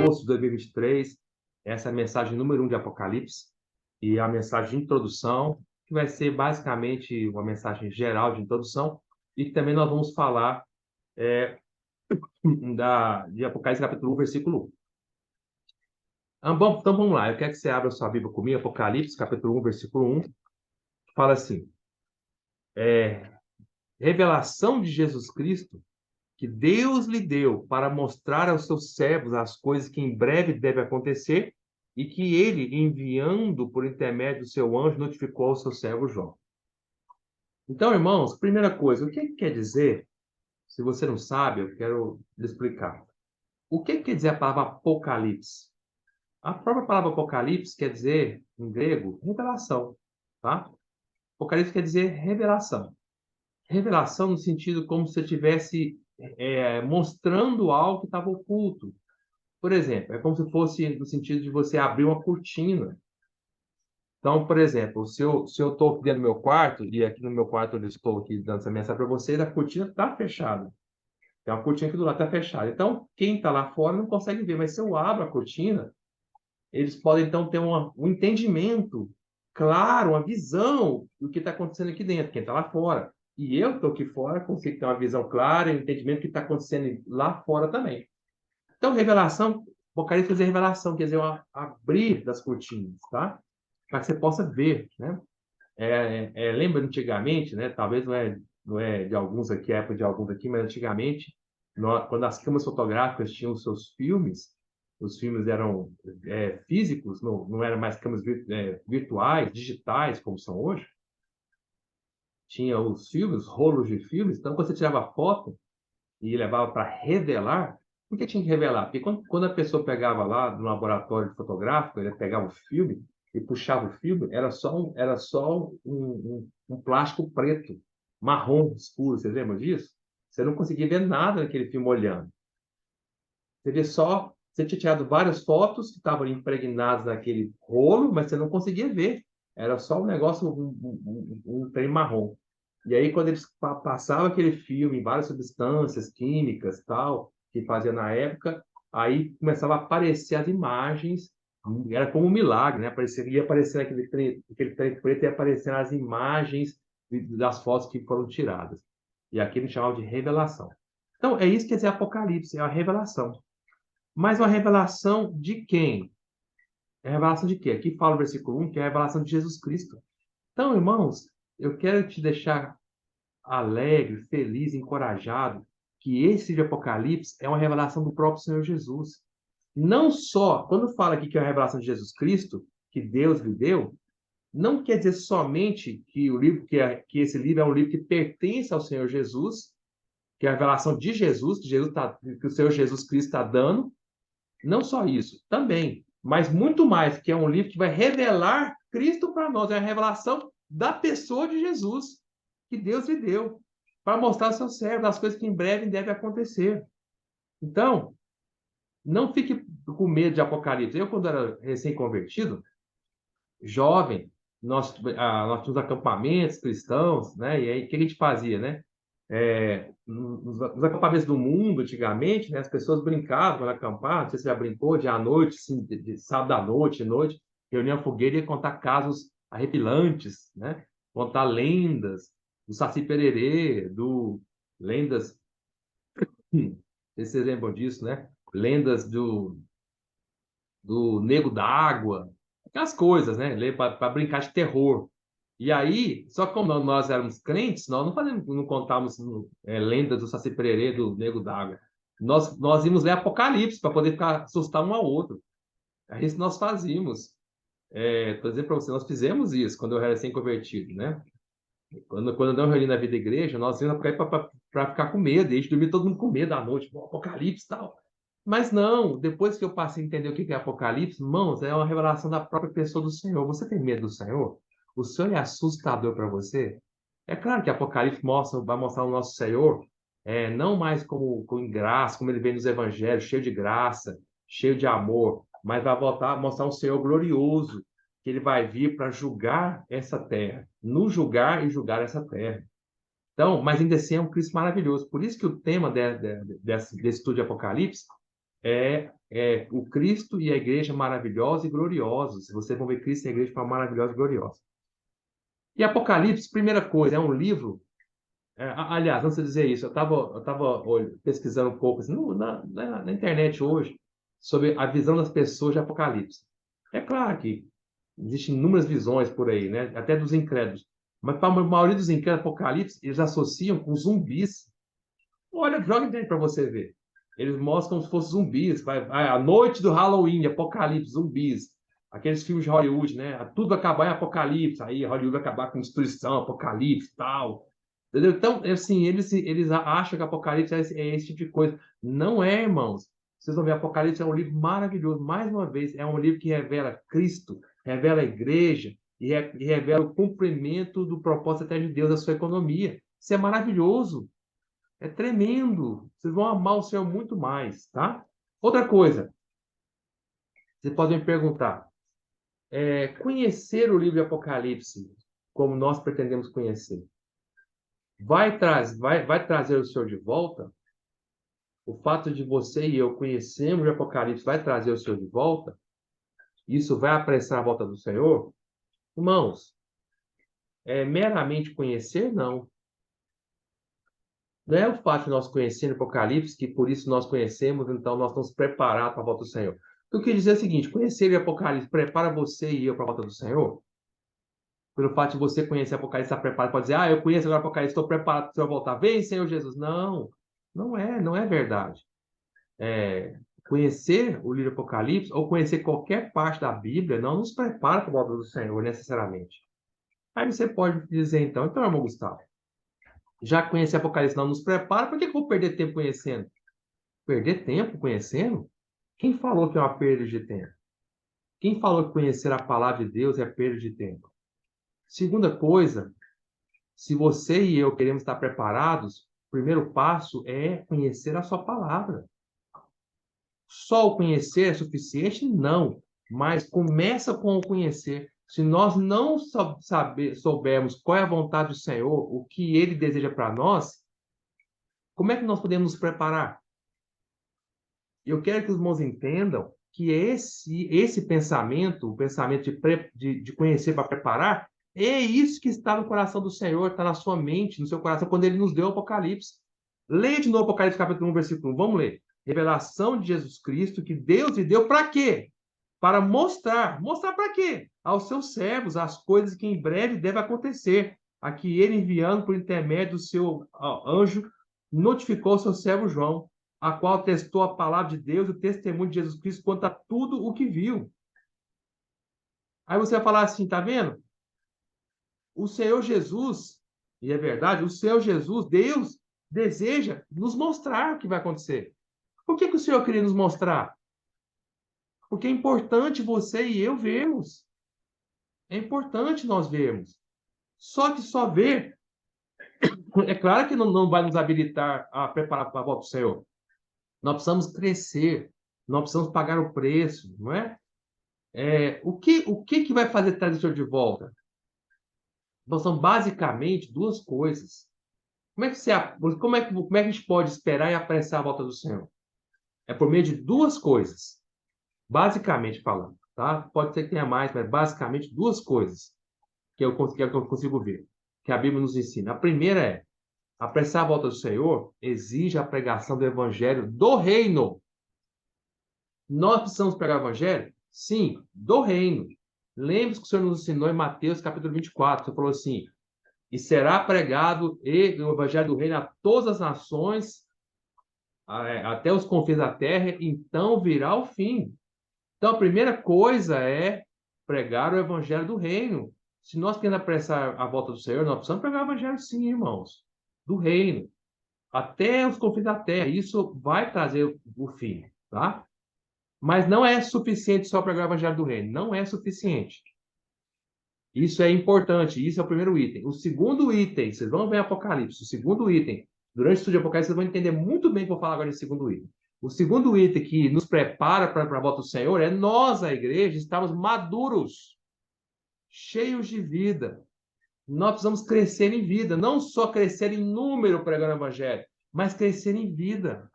agosto de 2023. Essa é a mensagem número 1 de Apocalipse e a mensagem de introdução, que vai ser basicamente uma mensagem geral de introdução, e que também nós vamos falar de Apocalipse capítulo 1, versículo 1. Bom, então vamos lá, eu quero que você abra sua Bíblia comigo, Apocalipse capítulo 1, versículo 1, fala assim, revelação de Jesus Cristo, que Deus lhe deu para mostrar aos seus servos as coisas que em breve devem acontecer, e que ele, enviando por intermédio do seu anjo, notificou ao seu servo João. Então, irmãos, primeira coisa, o que quer dizer? Se você não sabe, eu quero lhe explicar. O que quer dizer a palavra Apocalipse? A própria palavra Apocalipse quer dizer, em grego, revelação, tá? Apocalipse quer dizer revelação. Revelação no sentido como se eu estivesse mostrando algo que estava oculto. Por exemplo, é como se fosse no sentido de você abrir uma cortina. Então, por exemplo, se eu estou aqui dentro do meu quarto, e aqui no meu quarto eu estou aqui dando essa mensagem para vocês, a cortina está fechada. Tem uma cortina aqui do lado, está fechada. Então, quem está lá fora não consegue ver, mas se eu abro a cortina, eles podem então ter um entendimento claro, uma visão do que está acontecendo aqui dentro, quem está lá fora. E eu estou aqui fora, consigo ter uma visão clara e um entendimento do que está acontecendo lá fora também. Então, revelação, Apocalipse quer dizer revelação, quer dizer abrir das cortinas, tá? Para que você possa ver, né? Lembra antigamente, né? Talvez não é de alguns aqui, época de alguns aqui, mas antigamente, quando as câmeras fotográficas tinham os seus filmes, os filmes eram físicos, não eram mais câmeras virtuais, digitais, como são hoje. Tinha os filmes, rolos de filmes. Então, quando você tirava foto e levava para revelar, por que tinha que revelar? Porque quando a pessoa pegava lá no laboratório fotográfico, ele pegava o filme e puxava o filme, era só um plástico preto, marrom escuro. Você lembra disso? Você não conseguia ver nada naquele filme olhando. Você tinha tirado várias fotos que estavam impregnadas naquele rolo, mas você não conseguia ver. Era só um negócio, um trem marrom. E aí, quando eles passavam aquele filme em várias substâncias químicas, tal, que fazia na época, aí começava a aparecer as imagens, era como um milagre, né? Ia aparecer aquele trem preto, ia aparecer as imagens das fotos que foram tiradas. E aqui eles chamavam de revelação. Então, é isso que quer dizer Apocalipse, é a revelação. Mas uma revelação de quem? É a revelação de quê? Aqui fala o versículo 1, que é a revelação de Jesus Cristo. Então, irmãos, eu quero te deixar alegre, feliz, encorajado, que esse de Apocalipse é uma revelação do próprio Senhor Jesus. Não só, quando fala aqui que é uma revelação de Jesus Cristo, que Deus lhe deu, não quer dizer somente que que esse livro é um livro que pertence ao Senhor Jesus, que é a revelação de Jesus, que o Senhor Jesus Cristo está dando. Não só isso, também, mas muito mais, que é um livro que vai revelar Cristo para nós, é a revelação da pessoa de Jesus, que Deus lhe deu, para mostrar ao seu servo as coisas que em breve devem acontecer. Então, não fique com medo de Apocalipse. Eu, quando era recém-convertido, jovem, nós tínhamos acampamentos cristãos, né? E aí, o que a gente fazia, né? Nos acampamentos do mundo, antigamente, né, as pessoas brincavam quando acampavam, não sei se você já brincou, de à noite, assim, de sábado à noite, reuniam a fogueira e ia contar casos arrepilantes, né? Contar lendas do Saci Pererê, lendas, não sei se vocês lembram disso, né? Lendas do Nego d'Água, aquelas coisas, né? Para brincar de terror. E aí, só que como nós éramos crentes, nós não contávamos lendas do Saci Pererê, do Nego d'Água. Nós íamos ler Apocalipse para poder assustar um ao outro. É isso que nós fazíamos. Estou dizendo para você, nós fizemos isso quando eu era recém-convertido, né? Quando eu não reuni na vida da igreja, nós íamos para ficar com medo, e a gente dormia todo mundo com medo à noite, Apocalipse e tal. Mas não, depois que eu passei a entender o que é Apocalipse, irmãos, é uma revelação da própria pessoa do Senhor. Você tem medo do Senhor? O Senhor é assustador para você? É claro que Apocalipse vai mostrar o nosso Senhor, não mais como em graça, como ele vem nos evangelhos, cheio de graça, cheio de amor, mas vai voltar a mostrar um Senhor glorioso, que ele vai vir para julgar essa terra, nos julgar e julgar essa terra. Então, mas ainda assim é um Cristo maravilhoso. Por isso que o tema desse estudo de Apocalipse é o Cristo e a igreja maravilhosa e gloriosa. Se vocês vão ver Cristo e a igreja como maravilhosa e gloriosa. E Apocalipse, primeira coisa, é um livro. Aliás, antes de dizer isso, eu tava pesquisando um pouco assim, na internet hoje sobre a visão das pessoas de Apocalipse. É claro que existem inúmeras visões por aí, né? Até dos incrédulos. Mas para a maioria dos incrédulos, Apocalipse, eles associam com zumbis. Olha, joga internet para você ver. Eles mostram como se fossem zumbis. A noite do Halloween, Apocalipse, zumbis. Aqueles filmes de Hollywood, né? Tudo vai acabar em Apocalipse. Aí Hollywood vai acabar com destruição, Apocalipse, tal. Entendeu? Então, assim, eles acham que Apocalipse é esse tipo de coisa. Não é, irmãos. Vocês vão ver, Apocalipse é um livro maravilhoso. Mais uma vez, é um livro que revela Cristo, revela a igreja e revela o cumprimento do propósito até de Deus da sua economia. Isso é maravilhoso. É tremendo. Vocês vão amar o Senhor muito mais, tá? Outra coisa, vocês podem me perguntar, conhecer o livro de Apocalipse, como nós pretendemos conhecer, vai trazer o Senhor de volta? O fato de você e eu conhecermos o Apocalipse vai trazer o Senhor de volta? Isso vai apressar a volta do Senhor? Irmãos, meramente conhecer, não. Não é o fato de nós conhecermos o Apocalipse, que por isso nós conhecemos, então nós estamos preparados para a volta do Senhor. Eu queria dizer o seguinte: conhecer o Apocalipse prepara você e eu para a volta do Senhor? Pelo fato de você conhecer o Apocalipse, estar preparado para dizer, eu conheço agora o Apocalipse, estou preparado para o Senhor voltar. Vem, Senhor Jesus. Não, não é verdade. Conhecer o livro do Apocalipse, ou conhecer qualquer parte da Bíblia, não nos prepara para a volta do Senhor, necessariamente. Aí você pode dizer, então, irmão Gustavo, já que conhecer Apocalipse não nos prepara, por que eu vou perder tempo conhecendo? Perder tempo conhecendo? Quem falou que é uma perda de tempo? Quem falou que conhecer a palavra de Deus é perda de tempo? Segunda coisa, se você e eu queremos estar preparados, o primeiro passo é conhecer a sua palavra. Só o conhecer é suficiente? Não. Mas começa com o conhecer. Se nós não soubermos qual é a vontade do Senhor, o que Ele deseja para nós, como é que nós podemos nos preparar? Eu quero que os irmãos entendam que esse pensamento, o pensamento de conhecer para preparar, é isso que está no coração do Senhor, está na sua mente, no seu coração, quando Ele nos deu o Apocalipse. Leia de novo Apocalipse capítulo 1, versículo 1. Vamos ler. Revelação de Jesus Cristo, que Deus lhe deu para quê? Para mostrar. Mostrar para quê? Aos seus servos as coisas que em breve devem acontecer. A que ele, enviando por intermédio do seu anjo, notificou o seu servo João, a qual testou a palavra de Deus e o testemunho de Jesus Cristo quanto a tudo o que viu. Aí você vai falar assim, tá vendo? O Senhor Jesus, e é verdade, o Senhor Jesus, Deus, deseja nos mostrar o que vai acontecer. Por que o Senhor queria nos mostrar? Porque é importante você e eu vermos. É importante nós vermos. Só que só ver, é claro que não vai nos habilitar a preparar para a volta do Senhor. Nós precisamos crescer, nós precisamos pagar o preço, não é? O que vai fazer trazer o Senhor de volta? Então, são basicamente duas coisas. Como é que a gente pode esperar e apressar a volta do Senhor? É por meio de duas coisas, basicamente falando, tá? Pode ser que tenha mais, mas basicamente duas coisas que eu consigo ver, que a Bíblia nos ensina. A primeira é, apressar a volta do Senhor exige a pregação do evangelho do reino. Nós precisamos pregar o evangelho? Sim, do reino. Lembre-se que o Senhor nos ensinou em Mateus capítulo 24. Você falou assim, e será pregado o evangelho do reino a todas as nações, até os confins da terra, então virá o fim. Então, a primeira coisa é pregar o evangelho do reino. Se nós queremos apressar a volta do Senhor, nós precisamos pregar o evangelho, sim, irmãos, do reino, até os confins da terra. Isso vai trazer o fim, tá? Mas não é suficiente só pregar o evangelho do reino. Não é suficiente. Isso é importante. Isso é o primeiro item. O segundo item, vocês vão ver em Apocalipse. O segundo item, durante o estudo de Apocalipse, vocês vão entender muito bem o que eu vou falar agora nesse segundo item. O segundo item que nos prepara para a volta do Senhor é nós, a igreja, estarmos maduros, cheios de vida. Nós precisamos crescer em vida, não só crescer em número pregando o evangelho, mas crescer em vida.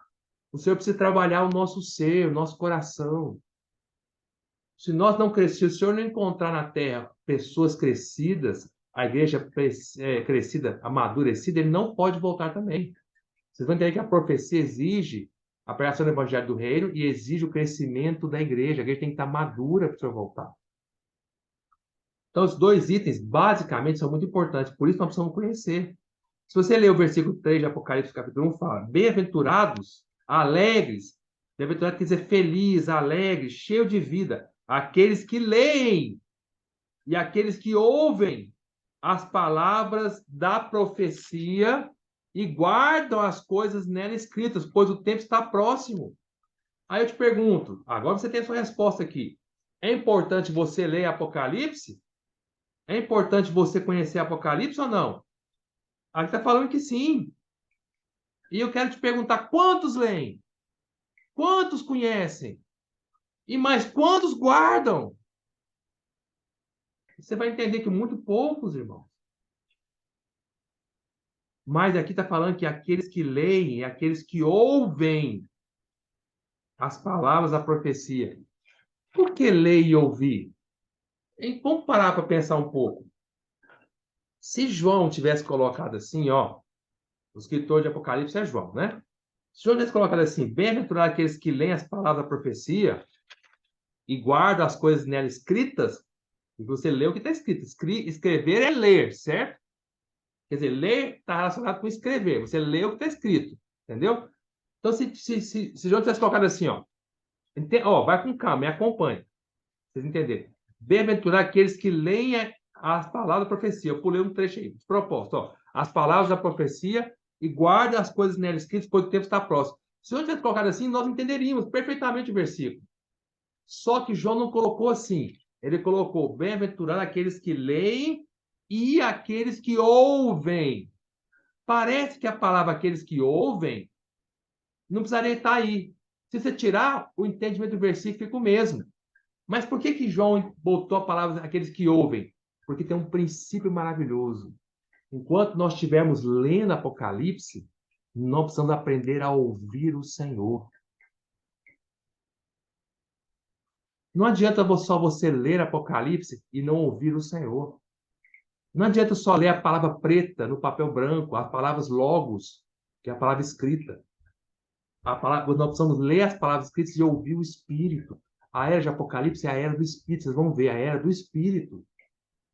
O Senhor precisa trabalhar o nosso ser, o nosso coração. Se nós não crescermos, se o Senhor não encontrar na terra pessoas crescidas, a igreja crescida, amadurecida, ele não pode voltar também. Vocês vão entender que a profecia exige a pregação do evangelho do reino e exige o crescimento da igreja. A igreja tem que estar madura para o Senhor voltar. Então, os dois itens, basicamente, são muito importantes. Por isso, nós precisamos conhecer. Se você ler o versículo 3 de Apocalipse, capítulo 1, fala: bem-aventurados, alegres. Bem-aventurado quer dizer feliz, alegre, cheio de vida. Aqueles que leem e aqueles que ouvem as palavras da profecia e guardam as coisas nela escritas, pois o tempo está próximo. Aí eu te pergunto, agora você tem a sua resposta aqui. É importante você ler Apocalipse? É importante você conhecer Apocalipse ou não? Aqui está falando que sim. E eu quero te perguntar, quantos leem? Quantos conhecem? E mais quantos guardam? Você vai entender que muito poucos, irmão. Mas aqui está falando que aqueles que leem e aqueles que ouvem as palavras da profecia. Por que ler e ouvir? E vamos parar para pensar um pouco. Se João tivesse colocado assim, ó, o escritor de Apocalipse é João, né? Se João tivesse colocado assim, bem-aventurados aqueles que leem as palavras da profecia e guardam as coisas nela escritas, e você lê o que está escrito. Escrever é ler, certo? Quer dizer, ler está relacionado com escrever. Você lê o que está escrito, entendeu? Então, se João tivesse colocado assim, ó, vai com calma, me acompanhe. Vocês entenderem. Bem-aventurado aqueles que leem as palavras da profecia. Eu pulei um trecho aí, de propósito, ó. As palavras da profecia e guarda as coisas nela escritas, pois o tempo está próximo. Se eu tivesse colocado assim, nós entenderíamos perfeitamente o versículo. Só que João não colocou assim. Ele colocou: bem-aventurado aqueles que leem e aqueles que ouvem. Parece que a palavra aqueles que ouvem não precisaria estar aí. Se você tirar, o entendimento do versículo fica o mesmo. Mas por que João botou a palavra aqueles que ouvem? Porque tem um princípio maravilhoso. Enquanto nós estivermos lendo Apocalipse, nós precisamos aprender a ouvir o Senhor. Não adianta só você ler Apocalipse e não ouvir o Senhor. Não adianta só ler a palavra preta no papel branco, as palavras logos, que é a palavra escrita. Nós precisamos ler as palavras escritas e ouvir o Espírito. A era de Apocalipse é a era do Espírito. Vocês vão ver a era do Espírito.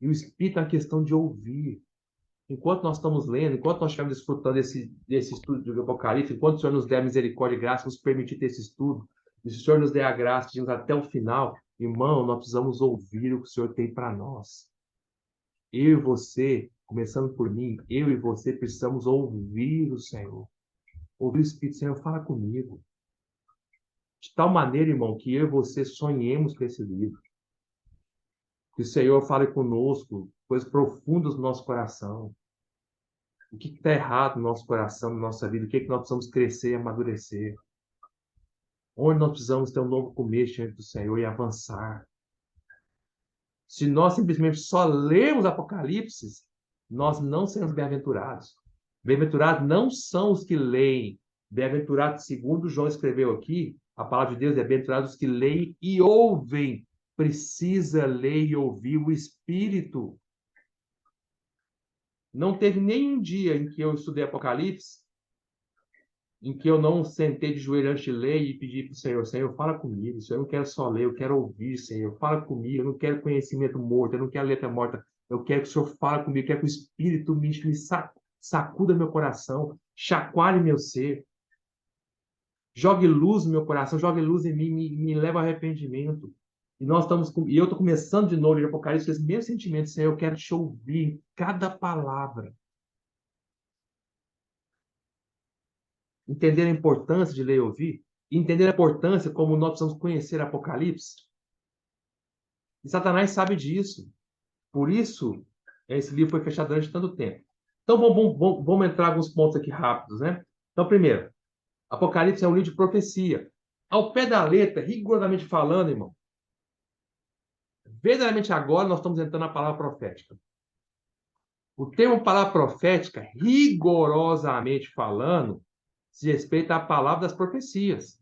E o Espírito é uma questão de ouvir. Enquanto nós estamos lendo, enquanto nós estamos desfrutando desse estudo do Apocalipse, enquanto o Senhor nos der misericórdia e graça, nos permitir ter esse estudo, e se o Senhor nos der a graça de irmos até o final, irmão, nós precisamos ouvir o que o Senhor tem para nós. Eu e você, começando por mim, eu e você precisamos ouvir o Senhor. Ouvir o Espírito, Senhor, fala comigo. De tal maneira, irmão, que eu e você sonhemos com esse livro. Que o Senhor fale conosco coisas profundas do nosso coração. O que está errado no nosso coração, na nossa vida? O que é que nós precisamos crescer e amadurecer? Onde nós precisamos ter um novo começo diante do Senhor e avançar? Se nós simplesmente só lermos Apocalipse, nós não seremos bem-aventurados. Bem-aventurados não são os que leem. Bem-aventurados, segundo João escreveu aqui, a palavra de Deus é bem-aventurados os que leem e ouvem. Precisa ler e ouvir o Espírito. Não teve nenhum dia em que eu estudei Apocalipse em que eu não sentei de joelho antes de ler e pedi para o Senhor: Senhor, fala comigo. Senhor, eu não quero só ler, eu quero ouvir, Senhor. Fala comigo. Eu não quero conhecimento morto, eu não quero letra morta. Eu quero que o Senhor fale comigo, eu quero que o Espírito me sacuda meu coração, chacoalhe meu ser, jogue luz no meu coração, jogue luz em mim, me leve ao arrependimento. E eu estou começando de novo em Apocalipse com esse mesmo sentimento: Senhor, eu quero te ouvir cada palavra. Entender a importância de ler e ouvir, e entender a importância como nós precisamos conhecer Apocalipse. E Satanás sabe disso. Por isso, esse livro foi fechado durante tanto tempo. Então, vamos entrar em alguns pontos aqui rápidos, né? Então, primeiro, Apocalipse é um livro de profecia. Ao pé da letra, rigorosamente falando, irmão, verdadeiramente agora nós estamos entrando na palavra profética. O termo palavra profética, rigorosamente falando, se respeita à palavra das profecias.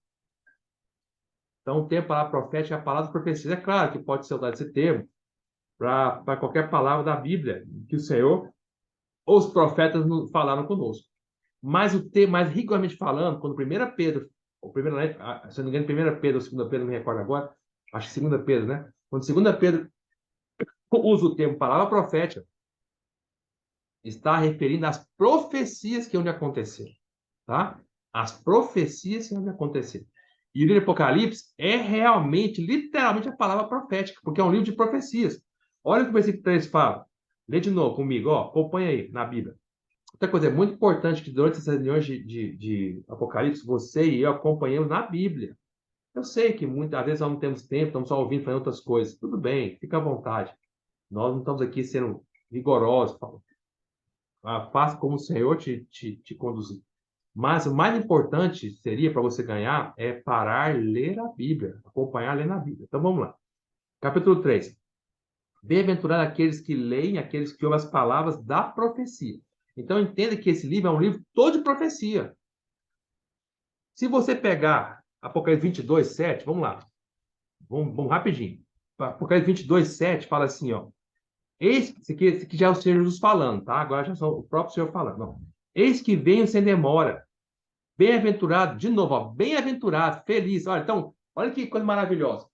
Então, o termo palavra profética é a palavra das profecias. É claro que pode ser usado esse termo para qualquer palavra da Bíblia que o Senhor ou os profetas falaram conosco. Mas o termo, mais rigorosamente falando, quando 1 Pedro, ou primeira, se eu não me engano, 1 Pedro ou 2 Pedro, não me recordo agora, acho que 2 Pedro, né? Quando 2 Pedro usa o termo palavra profética, está referindo às profecias que hão de acontecer, tá? As profecias que hão de acontecer. E o livro de Apocalipse é realmente, literalmente, a palavra profética, porque é um livro de profecias. Olha o que o versículo 3 fala. Lê de novo comigo, ó, acompanha aí na Bíblia. Outra coisa, é muito importante que durante essas reuniões de Apocalipse, você e eu acompanhemos na Bíblia. Eu sei que muitas vezes nós não temos tempo, estamos só ouvindo falando outras coisas. Tudo bem, fica à vontade. Nós não estamos aqui sendo rigorosos. Faça como o Senhor te conduzir. Mas o mais importante seria para você ganhar é parar, ler a Bíblia, acompanhar, ler na Bíblia. Então vamos lá. Capítulo 3. Bem-aventurado aqueles que leem, aqueles que ouvem as palavras da profecia. Então entenda que esse livro é um livro todo de profecia. Se você pegar Apocalipse 22, 7, vamos lá. Vamos rapidinho. Apocalipse 22, 7 fala assim, ó. Esse aqui já é o Senhor Jesus falando, tá? Agora já são o próprio Senhor falando. Não. Eis que venho sem demora. Bem-aventurado, de novo, ó, bem-aventurado, feliz. Olha, então, olha que coisa maravilhosa.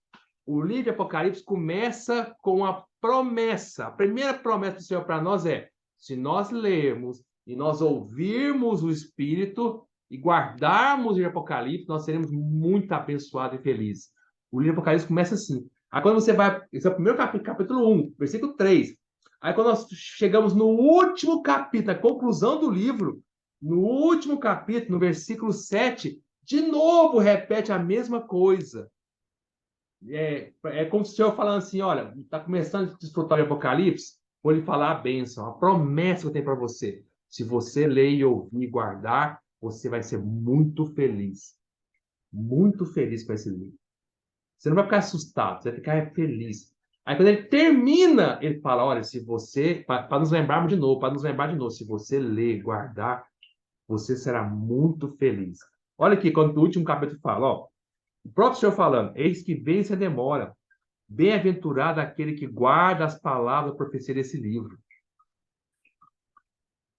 O livro de Apocalipse começa com a promessa. A primeira promessa do Senhor para nós é: se nós lermos e nós ouvirmos o Espírito e guardarmos o livro de Apocalipse, nós seremos muito abençoados e felizes. O livro de Apocalipse começa assim. Aí quando você vai, esse é o primeiro capítulo, capítulo 1, versículo 3. Aí quando nós chegamos no último capítulo, a conclusão do livro, no último capítulo, no versículo 7, de novo repete a mesma coisa. É como se o Senhor falando assim, olha, está começando a desfrutar o Apocalipse, vou lhe falar a bênção, a promessa que eu tenho para você. Se você ler e ouvir e guardar, você vai ser muito feliz. Muito feliz com esse livro. Você não vai ficar assustado, você vai ficar feliz. Aí quando ele termina, ele fala, olha, se você, para nos lembrarmos de novo, para nos lembrar de novo, se você ler, guardar, você será muito feliz. Olha aqui, quando o último capítulo fala, ó, o próprio Senhor falando, eis que vem sem demora, bem-aventurado aquele que guarda as palavras da profecia desse livro.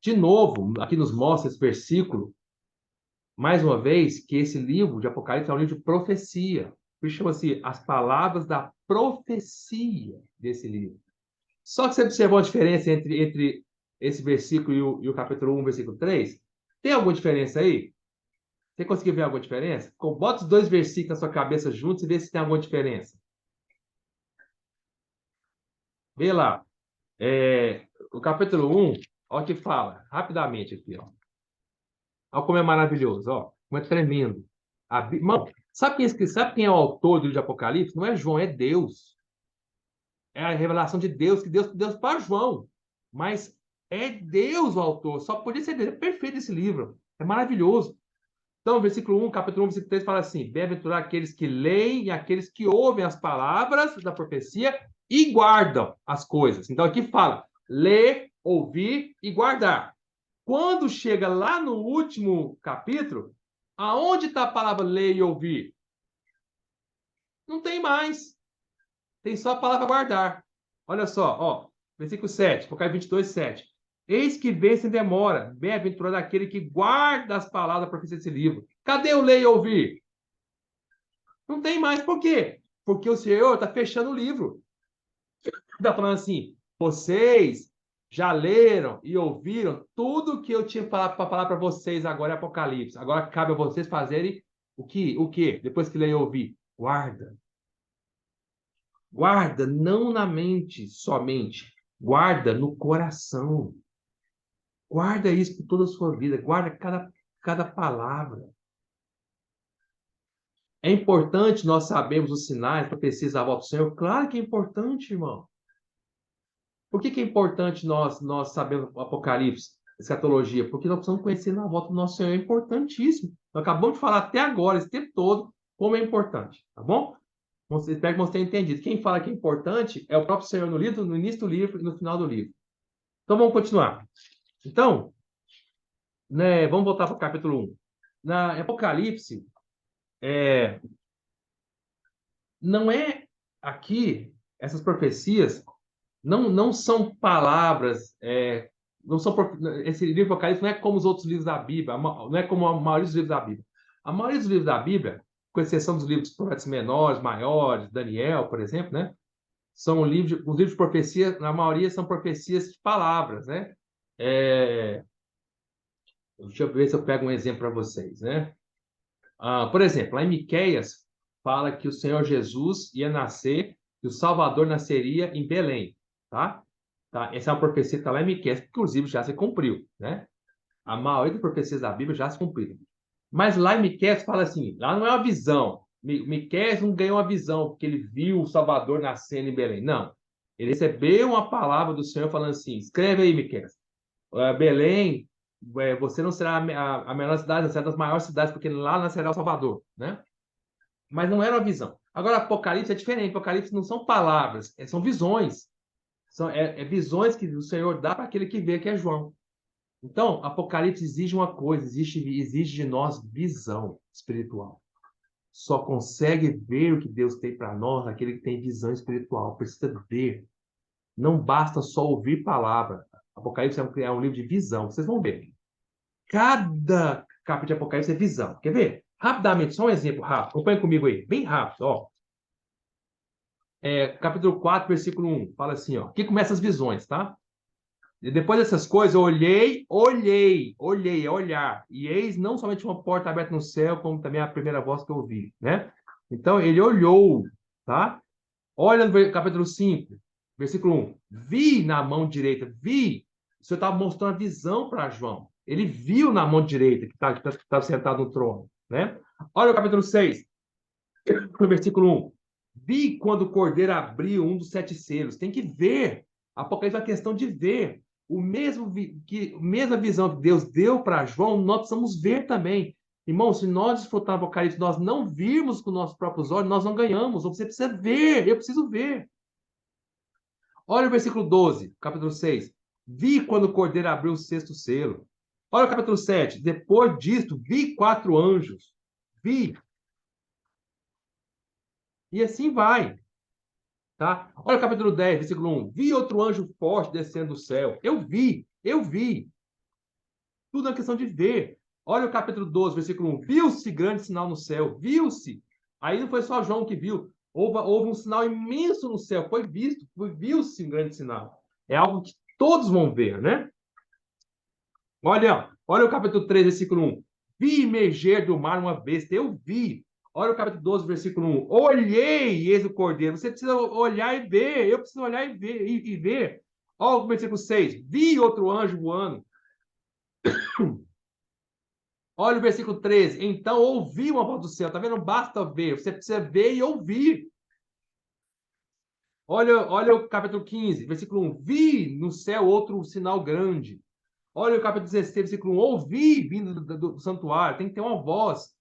De novo, aqui nos mostra esse versículo, mais uma vez, que esse livro de Apocalipse é um livro de profecia. Por isso chama-se as palavras da profecia desse livro. Só que você observou a diferença entre esse versículo e o capítulo 1, versículo 3? Tem alguma diferença aí? Você conseguiu ver alguma diferença? Bota os dois versículos na sua cabeça juntos e vê se tem alguma diferença. Vê lá. O capítulo 1, olha o que fala, rapidamente aqui, ó. Olha como é maravilhoso, ó. Como é tremendo. Irmão, sabe quem é o autor do livro de Apocalipse? Não é João, é Deus. É a revelação de Deus, que Deus deu para João. Mas é Deus o autor. Só podia ser Deus. É perfeito esse livro. É maravilhoso. Então, versículo 1, capítulo 1, versículo 3 fala assim: bem-aventurado aqueles que leem e aqueles que ouvem as palavras da profecia e guardam as coisas. Então, aqui fala: ler, ouvir e guardar. Quando chega lá no último capítulo, aonde está a palavra ler e ouvir? Não tem mais. Tem só a palavra guardar. Olha só, ó, versículo 7, Apocalipse 22, 7. Eis que vem sem demora, bem-aventurado aquele que guarda as palavras da profecia desse livro. Cadê o ler e ouvir? Não tem mais. Por quê? Porque o Senhor está fechando o livro. Está falando assim, vocês já leram e ouviram tudo que eu tinha para falar para vocês agora em Apocalipse. Agora cabe a vocês fazerem o quê? O quê? Depois que ler e ouvir. Guarda. Guarda não na mente somente. Guarda no coração. Guarda isso por toda a sua vida. Guarda cada palavra. É importante nós sabermos os sinais, profecias da volta do Senhor? Claro que é importante, irmão. Por que é importante nós sabermos o Apocalipse, escatologia? Porque nós precisamos conhecer na volta do nosso Senhor. É importantíssimo. Nós acabamos de falar até agora, esse tempo todo, como é importante. Tá bom? Espero que você tenha entendido. Quem fala que é importante é o próprio Senhor no livro, no início do livro e no final do livro. Então vamos continuar. Então, né, vamos voltar para o capítulo 1. na Apocalipse, é, não é aqui, essas profecias não são palavras, não são, esse livro do Apocalipse não é como os outros livros da Bíblia, não é como a maioria dos livros da Bíblia. A maioria dos livros da Bíblia, com exceção dos livros de profetas menores, maiores, Daniel, por exemplo, né? São livros, os livros de profecia, na maioria, são profecias de palavras, né? É, deixa eu ver se eu pego um exemplo para vocês, né? Por exemplo, lá em Miqueias, fala que o Senhor Jesus ia nascer, que o Salvador nasceria em Belém, tá? Tá? Essa é uma profecia que está lá em Miqueias, que inclusive já se cumpriu, né? A maioria das profecias da Bíblia já se cumpriram. Mas lá em Miqueias fala assim, lá não é uma visão. Miqueias não ganhou uma visão, porque ele viu o Salvador nascendo em Belém. Não. Ele recebeu uma palavra do Senhor falando assim, escreve aí, Miqueias. Belém, você não será a menor cidade, você será das maiores cidades, porque lá nascerá o Salvador, né? Mas não era uma visão. Agora, Apocalipse é diferente. Apocalipse não são palavras, são visões. São visões que o Senhor dá para aquele que vê, que é João. Então, Apocalipse exige uma coisa, exige de nós visão espiritual. Só consegue ver o que Deus tem para nós aquele que tem visão espiritual. Precisa ver. Não basta só ouvir palavra. Apocalipse é um livro de visão. Vocês vão ver. Cada capítulo de Apocalipse é visão. Quer ver? Rapidamente, só um exemplo rápido. Acompanhe comigo aí, bem rápido. Ó. Capítulo 4, versículo 1. Fala assim, ó. Aqui começa as visões, tá? E depois dessas coisas, eu olhei, é olhar. E eis não somente uma porta aberta no céu, como também a primeira voz que eu ouvi, né? Então, ele olhou, tá? Olha no capítulo 5, versículo 1. Vi na mão direita, vi. O Senhor estava mostrando a visão para João. Ele viu na mão direita, que está sentado no trono, né? Olha o capítulo 6, no versículo 1. Vi quando o cordeiro abriu um dos 7 selos. Tem que ver. Apocalipse é uma questão de ver. A mesma visão que Deus deu para João, nós precisamos ver também. Irmão, se nós desfrutarmos do Apocalipse, nós não virmos com nossos próprios olhos, nós não ganhamos. Você precisa ver, eu preciso ver. Olha o versículo 12, capítulo 6. Vi quando o cordeiro abriu o 6º selo. Olha o capítulo 7. Depois disto, vi 4 anjos. Vi. E assim vai. Tá? Olha o capítulo 10, versículo 1. Vi outro anjo forte descendo do céu. Eu vi. Tudo é uma questão de ver. Olha o capítulo 12, versículo 1. Viu-se grande sinal no céu. Viu-se. Aí não foi só João que viu. Houve um sinal imenso no céu. Foi visto. Viu-se um grande sinal. É algo que todos vão ver, né? Olha o capítulo 3, versículo 1. Vi emerger do mar uma besta. Eu vi. Olha o capítulo 12, versículo 1. Olhei, e eis o cordeiro. Você precisa olhar e ver. Eu preciso olhar e ver. E ver. Olha o versículo 6. Vi outro anjo voando. Olha o versículo 13. Então ouvi uma voz do céu. Tá vendo? Não basta ver. Você precisa ver e ouvir. Olha o capítulo 15, versículo 1. Vi no céu outro sinal grande. Olha o capítulo 16, versículo 1. Ouvi vindo do santuário. Tem que ter uma voz.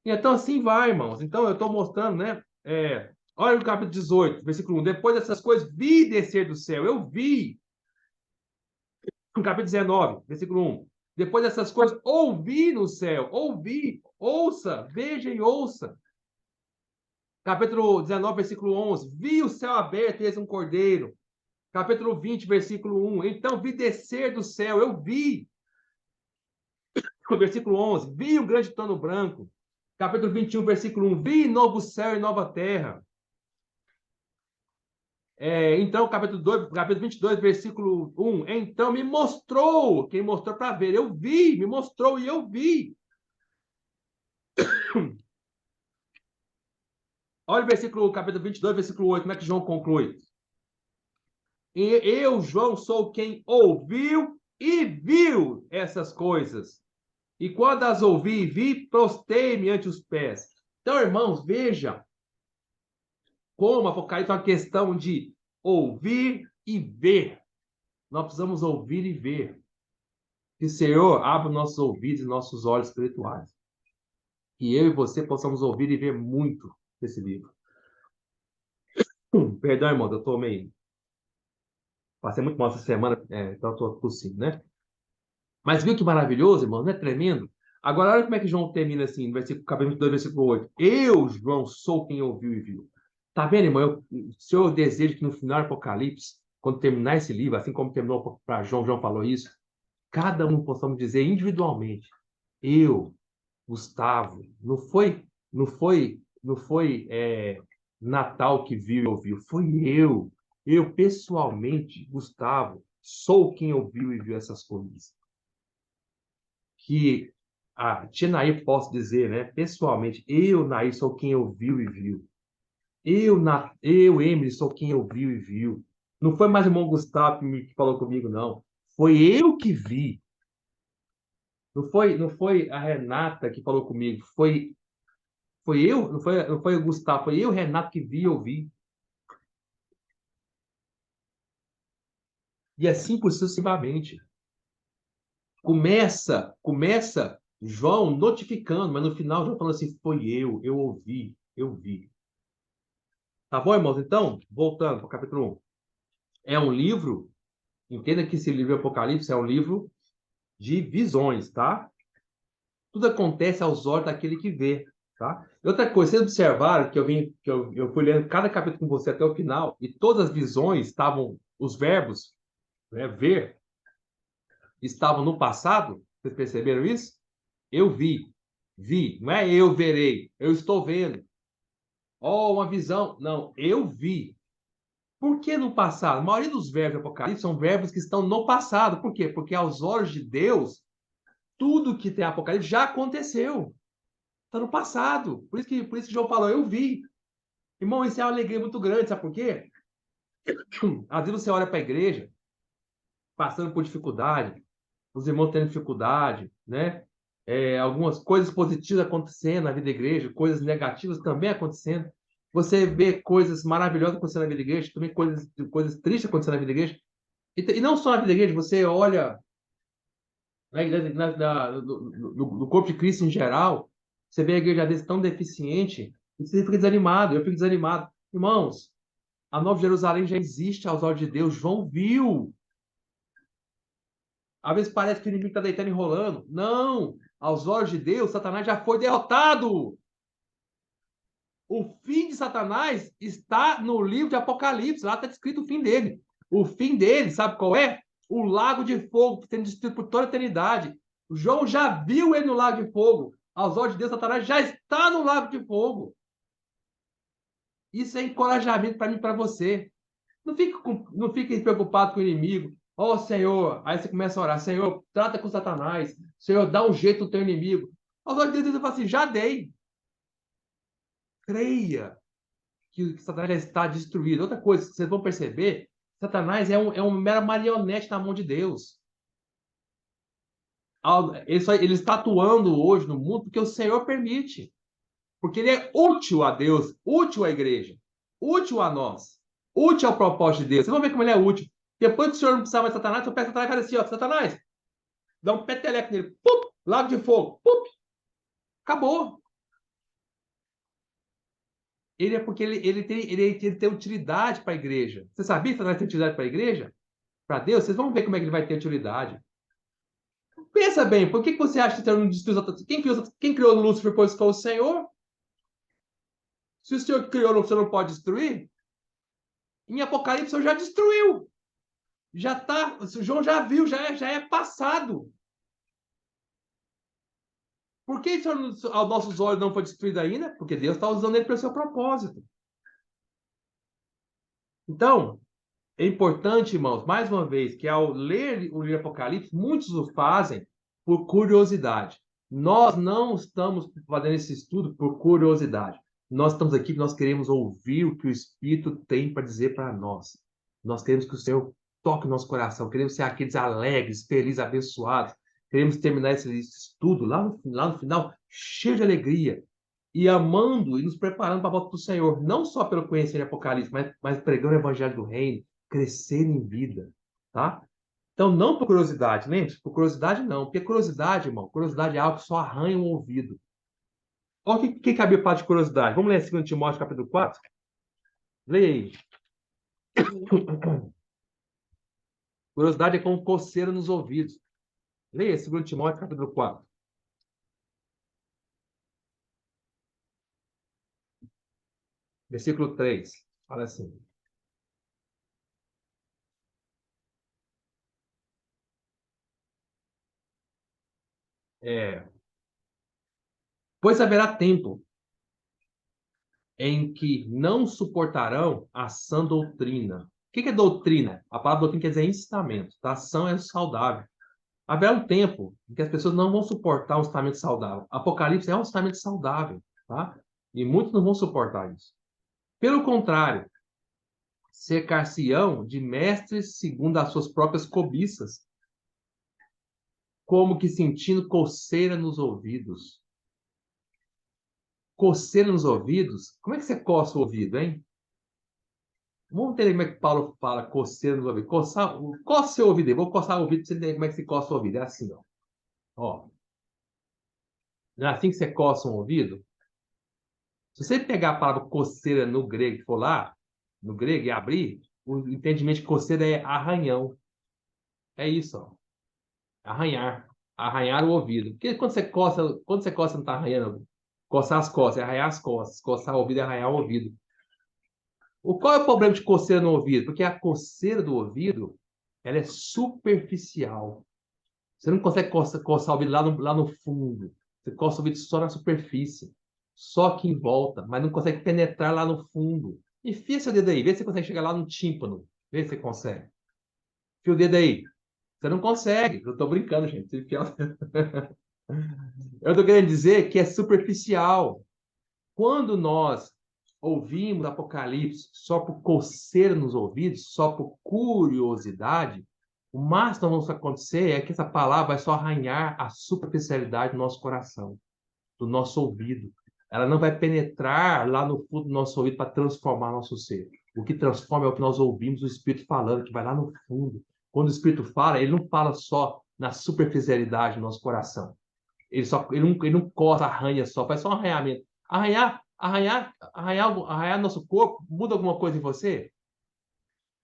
E então assim vai, irmãos. Então eu estou mostrando, né? Olha o capítulo 18, versículo 1. Depois dessas coisas, vi descer do céu. Eu vi. No capítulo 19, versículo 1. Depois dessas coisas, ouvi no céu. Ouvi. Ouça. Veja e ouça. Capítulo 19, versículo 11. Vi o céu aberto e eis um cordeiro. Capítulo 20, versículo 1. Então vi descer do céu. Eu vi. Versículo 11. Vi um grande trono branco. Capítulo 21, versículo 1. Vi novo céu e nova terra. Então, capítulo 22, versículo 1. Então me mostrou, quem mostrou para ver, eu vi, me mostrou e eu vi. Olha o capítulo 22, versículo 8, como é que João conclui? E eu, João, sou quem ouviu e viu essas coisas. E quando as ouvi e vi, prostei-me ante os pés. Então, irmãos, veja como Apocalipse é uma questão de ouvir e ver. Nós precisamos ouvir e ver. Que o Senhor abra nossos ouvidos e nossos olhos espirituais. Que eu e você possamos ouvir e ver muito desse livro. Perdão, irmão, eu estou meio... Passei muito mal essa semana, então eu estou tossindo, né? Mas viu que maravilhoso, irmão? Não é tremendo? Agora, olha como é que João termina assim, no versículo, capítulo 2, versículo 8. Eu, João, sou quem ouviu e viu. Tá vendo, irmão? O Senhor deseja que no final do Apocalipse, quando terminar esse livro, assim como terminou para João, João falou isso, cada um possamos dizer individualmente, eu, Gustavo, não foi Natal que viu e ouviu, foi eu pessoalmente, Gustavo, sou quem ouviu e viu essas coisas. Que a tia Nair posso dizer, né, pessoalmente, eu, Nair, sou quem ouviu e viu. Eu, Emily, sou quem ouviu e viu. Não foi mais o irmão Gustavo que falou comigo, não. Foi eu que vi. Não foi a Renata que falou comigo. Foi eu, não foi o Gustavo, foi eu, Renato, que vi e ouvi. E assim sucessivamente. Começa João notificando, mas no final João falando assim, foi eu ouvi, eu vi. Tá bom, irmãos? Então, voltando para o capítulo 1. É um livro, entenda que esse livro Apocalipse é um livro de visões, tá? Tudo acontece aos olhos daquele que vê, tá? E outra coisa, vocês observaram que eu fui lendo cada capítulo com você até o final, e todas as visões estavam, os verbos, né, ver, estavam no passado? Vocês perceberam isso? Eu vi, não é eu verei, eu estou vendo. Oh, uma visão. Não, eu vi. Por que no passado? A maioria dos verbos do Apocalipse são verbos que estão no passado. Por quê? Porque aos olhos de Deus, tudo que tem Apocalipse já aconteceu. Está no passado. Por isso que João falou, eu vi. Irmão, isso é uma alegria muito grande, sabe por quê? Às vezes você olha para a igreja, passando por dificuldade, os irmãos tendo dificuldade, né? Algumas coisas positivas acontecendo na vida da igreja, coisas negativas também acontecendo. Você vê coisas maravilhosas acontecendo na vida da igreja, também coisas tristes acontecendo na vida da igreja. E não só na vida da igreja, você olha no corpo de Cristo em geral, você vê a igreja às vezes tão deficiente, e você fica desanimado, eu fico desanimado. Irmãos, a Nova Jerusalém já existe aos olhos de Deus, João viu. Às vezes parece que o inimigo está deitando e enrolando. Não! Aos olhos de Deus, Satanás já foi derrotado. O fim de Satanás está no livro de Apocalipse. Lá está descrito o fim dele. O fim dele, sabe qual é? O lago de fogo, sendo destruído por toda a eternidade. O João já viu ele no lago de fogo. Aos olhos de Deus, Satanás já está no lago de fogo. Isso é encorajamento para mim e para você. Não fique preocupado com o inimigo. Ó, Senhor, aí você começa a orar, Senhor, trata com Satanás. Senhor, dá um jeito no teu inimigo. Aos olhos de Deus, eu falo assim, já dei. Creia que Satanás já está destruído. Outra coisa que vocês vão perceber, Satanás é uma mera marionete na mão de Deus. Ele está atuando hoje no mundo porque o Senhor permite. Porque ele é útil a Deus, útil à igreja, útil a nós, útil ao propósito de Deus. Vocês vão ver como ele é útil. Depois que o Senhor não precisava mais de Satanás, o pé Satanás faz assim, ó, Satanás, dá um peteleco nele, pum, lago de fogo, pum, acabou. Ele é porque ele tem utilidade para a igreja. Você sabia que Satanás tem utilidade para a igreja? Para Deus? Vocês vão ver como é que ele vai ter utilidade. Pensa bem, por que você acha que o Senhor não destruiu Satanás? Quem criou Lúcifer foi o Senhor? Se o Senhor que criou, o Senhor não pode destruir? Em Apocalipse, o Senhor já destruiu. Já tá, o João já viu, já é passado. Por que isso aos nossos olhos não foi destruído ainda? Porque Deus está usando ele para o seu propósito. Então, é importante, irmãos, mais uma vez, que ao ler o livro Apocalipse, muitos o fazem por curiosidade. Nós não estamos fazendo esse estudo por curiosidade. Nós estamos aqui porque nós queremos ouvir o que o Espírito tem para dizer para nós. Nós queremos que o Senhor toque o nosso coração. Queremos ser aqueles alegres, felizes, abençoados. Queremos terminar esse estudo lá no final, cheio de alegria e amando e nos preparando para a volta do Senhor, não só pelo conhecimento de Apocalipse, mas pregando o evangelho do reino, crescendo em vida, tá? Então, não por curiosidade, lembre-se, por curiosidade não, porque curiosidade, irmão, curiosidade é algo que só arranha o ouvido. Olha o que a Bíblia fala de curiosidade. Vamos ler 2 Timóteo, capítulo 4? Leia aí. Curiosidade é como coceira nos ouvidos. Leia 2 Timóteo, capítulo 4. Versículo 3. Fala assim. É, pois haverá tempo em que não suportarão a sã doutrina. O que é doutrina? A palavra doutrina quer dizer ensinamento. Tá? Ação é saudável. Haverá um tempo em que as pessoas não vão suportar um ensinamento saudável. Apocalipse é um ensinamento saudável, tá? E muitos não vão suportar isso. Pelo contrário, cercar-se-ão de mestres segundo as suas próprias cobiças, como que sentindo coceira nos ouvidos. Coceira nos ouvidos? Como é que você coça o ouvido, hein? Vamos entender como é que Paulo fala coceira nos ouvidos. Coça seu ouvido aí. Vou coçar o ouvido para você entender como é que se coça o ouvido. É assim, ó. Ó. Não é assim que você coça um ouvido? Se você pegar a palavra coceira no grego, e for lá, no grego, e abrir, o entendimento de coceira é arranhão. É isso, ó. Arranhar. Arranhar o ouvido. Porque quando você coça, não está arranhando. Coçar as costas, é arranhar as costas. Coçar o ouvido é arranhar o ouvido. Qual é o problema de coceira no ouvido? Porque a coceira do ouvido, ela é superficial. Você não consegue coçar o ouvido lá no fundo. Você coça o ouvido só na superfície. Só aqui em volta, mas não consegue penetrar lá no fundo. Enfia seu dedo aí, vê se você consegue chegar lá no tímpano. Vê se você consegue. Enfia o dedo aí. Você não consegue. Eu tô brincando, gente. Você enfia Eu tô querendo dizer que é superficial. Quando nós ouvimos Apocalipse só por coceira nos ouvidos, só por curiosidade, o máximo que vai acontecer é que essa palavra vai só arranhar a superficialidade do nosso coração, do nosso ouvido. Ela não vai penetrar lá no fundo do nosso ouvido para transformar nosso ser. O que transforma é o que nós ouvimos o Espírito falando, que vai lá no fundo. Quando o Espírito fala, ele não fala só na superficialidade do nosso coração. Ele não corta, arranha só, faz só um arranhamento. Arranhar nosso corpo, muda alguma coisa em você?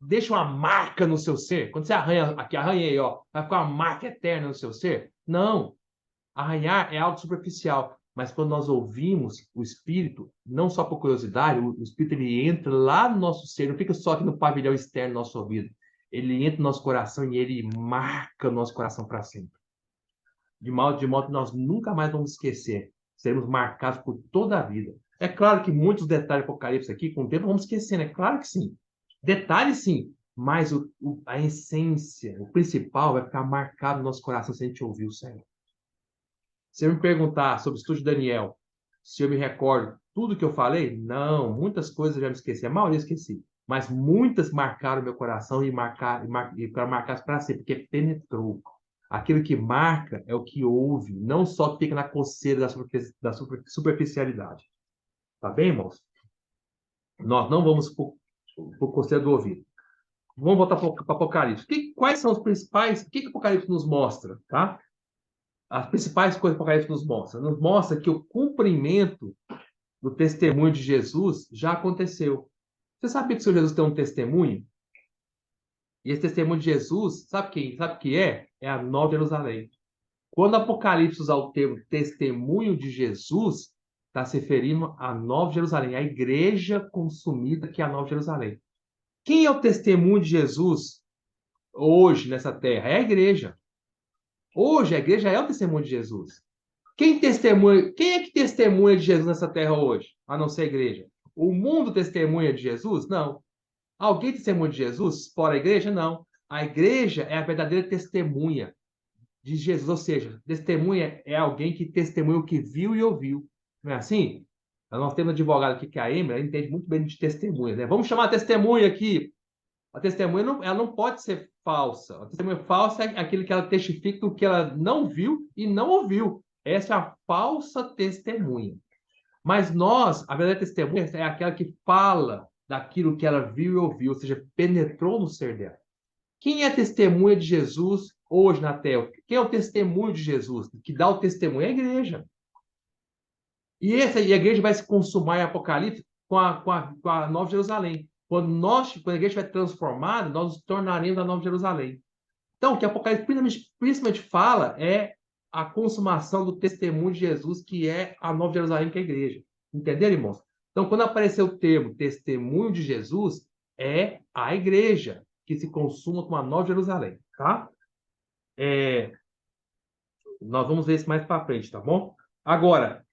Deixa uma marca no seu ser? Quando você arranha, aqui arranhei, ó, vai ficar uma marca eterna no seu ser? Não. Arranhar é algo superficial, mas quando nós ouvimos o Espírito, não só por curiosidade, o Espírito ele entra lá no nosso ser, não fica só aqui no pavilhão externo do nosso ouvido. Ele entra no nosso coração e ele marca o nosso coração para sempre. De modo que nós nunca mais vamos esquecer. Seremos marcados por toda a vida. É claro que muitos detalhes do Apocalipse aqui, com o tempo, vamos esquecendo. É claro que sim. Detalhes, sim. Mas a essência, o principal, vai ficar marcado no nosso coração se a gente ouvir o Senhor. Se eu me perguntar sobre o estudo de Daniel, se eu me recordo tudo que eu falei, não, muitas coisas eu já me esqueci, a maioria eu esqueci, mas muitas marcaram meu coração e ficaram marcadas para sempre, porque penetrou. Aquilo que marca é o que ouve, não só fica na coceira da superficialidade. Tá bem, irmãos? Nós não vamos por coceira do ouvido. Vamos voltar para o Apocalipse. Quais são os principais? O que o Apocalipse nos mostra? Tá? As principais coisas que o Apocalipse nos mostra? Nos mostra que o cumprimento do testemunho de Jesus já aconteceu. Você sabia que o Senhor Jesus tem um testemunho? E esse testemunho de Jesus, sabe o que é? É a Nova Jerusalém. Quando o Apocalipse usa o termo testemunho de Jesus, está se referindo à Nova Jerusalém, à igreja consumida que é a Nova Jerusalém. Quem é o testemunho de Jesus hoje nessa terra? É a igreja. Hoje a igreja é o testemunho de Jesus. Quem é que testemunha de Jesus nessa terra hoje, a não ser a igreja? O mundo testemunha de Jesus? Não. Alguém testemunha de Jesus fora a igreja? Não. A igreja é a verdadeira testemunha de Jesus, ou seja, testemunha é alguém que testemunha o que viu e ouviu. Não é assim? Nós temos um advogado aqui que é a Emily, ela entende muito bem de testemunha, né? Vamos chamar a testemunha aqui. A testemunha não, ela não pode ser falsa. A testemunha falsa é aquele que ela testifica o que ela não viu e não ouviu. Essa é a falsa testemunha. Mas nós, a verdadeira testemunha é aquela que fala daquilo que ela viu e ouviu, ou seja, penetrou no ser dela. Quem é testemunha de Jesus hoje na terra? Quem é o testemunho de Jesus? Que dá o testemunho é a igreja. E a igreja vai se consumar em Apocalipse com a Nova Jerusalém. Quando a igreja estiver transformada, nós nos tornaremos a Nova Jerusalém. Então, o que Apocalipse principalmente fala é a consumação do testemunho de Jesus, que é a Nova Jerusalém, que é a igreja. Entenderam, irmãos? Então, quando aparecer o termo testemunho de Jesus, é a igreja que se consuma com a Nova Jerusalém, tá? Nós vamos ver isso mais para frente, tá bom? Agora,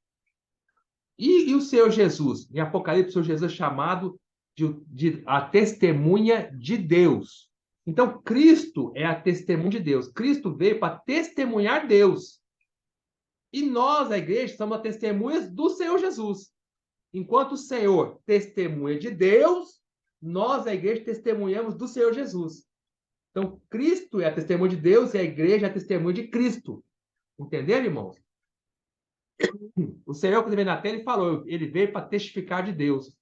e o Senhor Jesus? Em Apocalipse, o Senhor Jesus é chamado de a testemunha de Deus. Então, Cristo é a testemunha de Deus. Cristo veio para testemunhar Deus. E nós, a igreja, somos testemunhas do Senhor Jesus. Enquanto o Senhor testemunha de Deus, nós, a igreja, testemunhamos do Senhor Jesus. Então, Cristo é a testemunha de Deus e a igreja é a testemunha de Cristo. Entenderam, irmãos? O Senhor, quando veio na terra, ele falou, ele veio para testificar de Deus.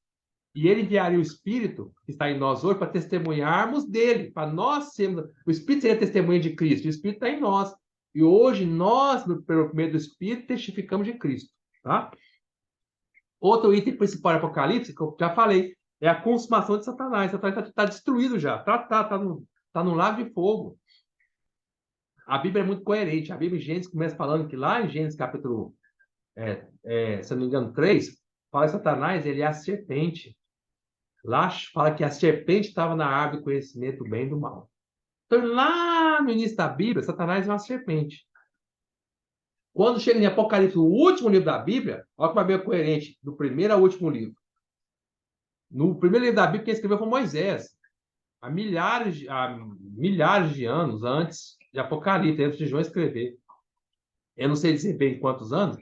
E ele enviaria o Espírito, que está em nós hoje, para testemunharmos dele, para nós sermos... O Espírito seria a testemunha de Cristo, o Espírito está em nós. E hoje, nós, pelo meio do Espírito, testificamos de Cristo. Tá? Outro item principal do Apocalipse, que eu já falei, é a consumação de Satanás. Satanás está destruído já, tá no lago de fogo. A Bíblia é muito coerente. A Bíblia em Gênesis começa falando que lá em Gênesis capítulo, se eu não me engano, 3, fala que Satanás ele é a serpente. Lá fala que a serpente estava na árvore do conhecimento do bem e do mal. Então, lá no início da Bíblia, Satanás é uma serpente. Quando chega em Apocalipse, o último livro da Bíblia, olha como a Bíblia é coerente, do primeiro ao último livro. No primeiro livro da Bíblia, quem escreveu foi Moisés, há milhares de anos antes de Apocalipse, antes de João escrever. Eu não sei dizer bem quantos anos,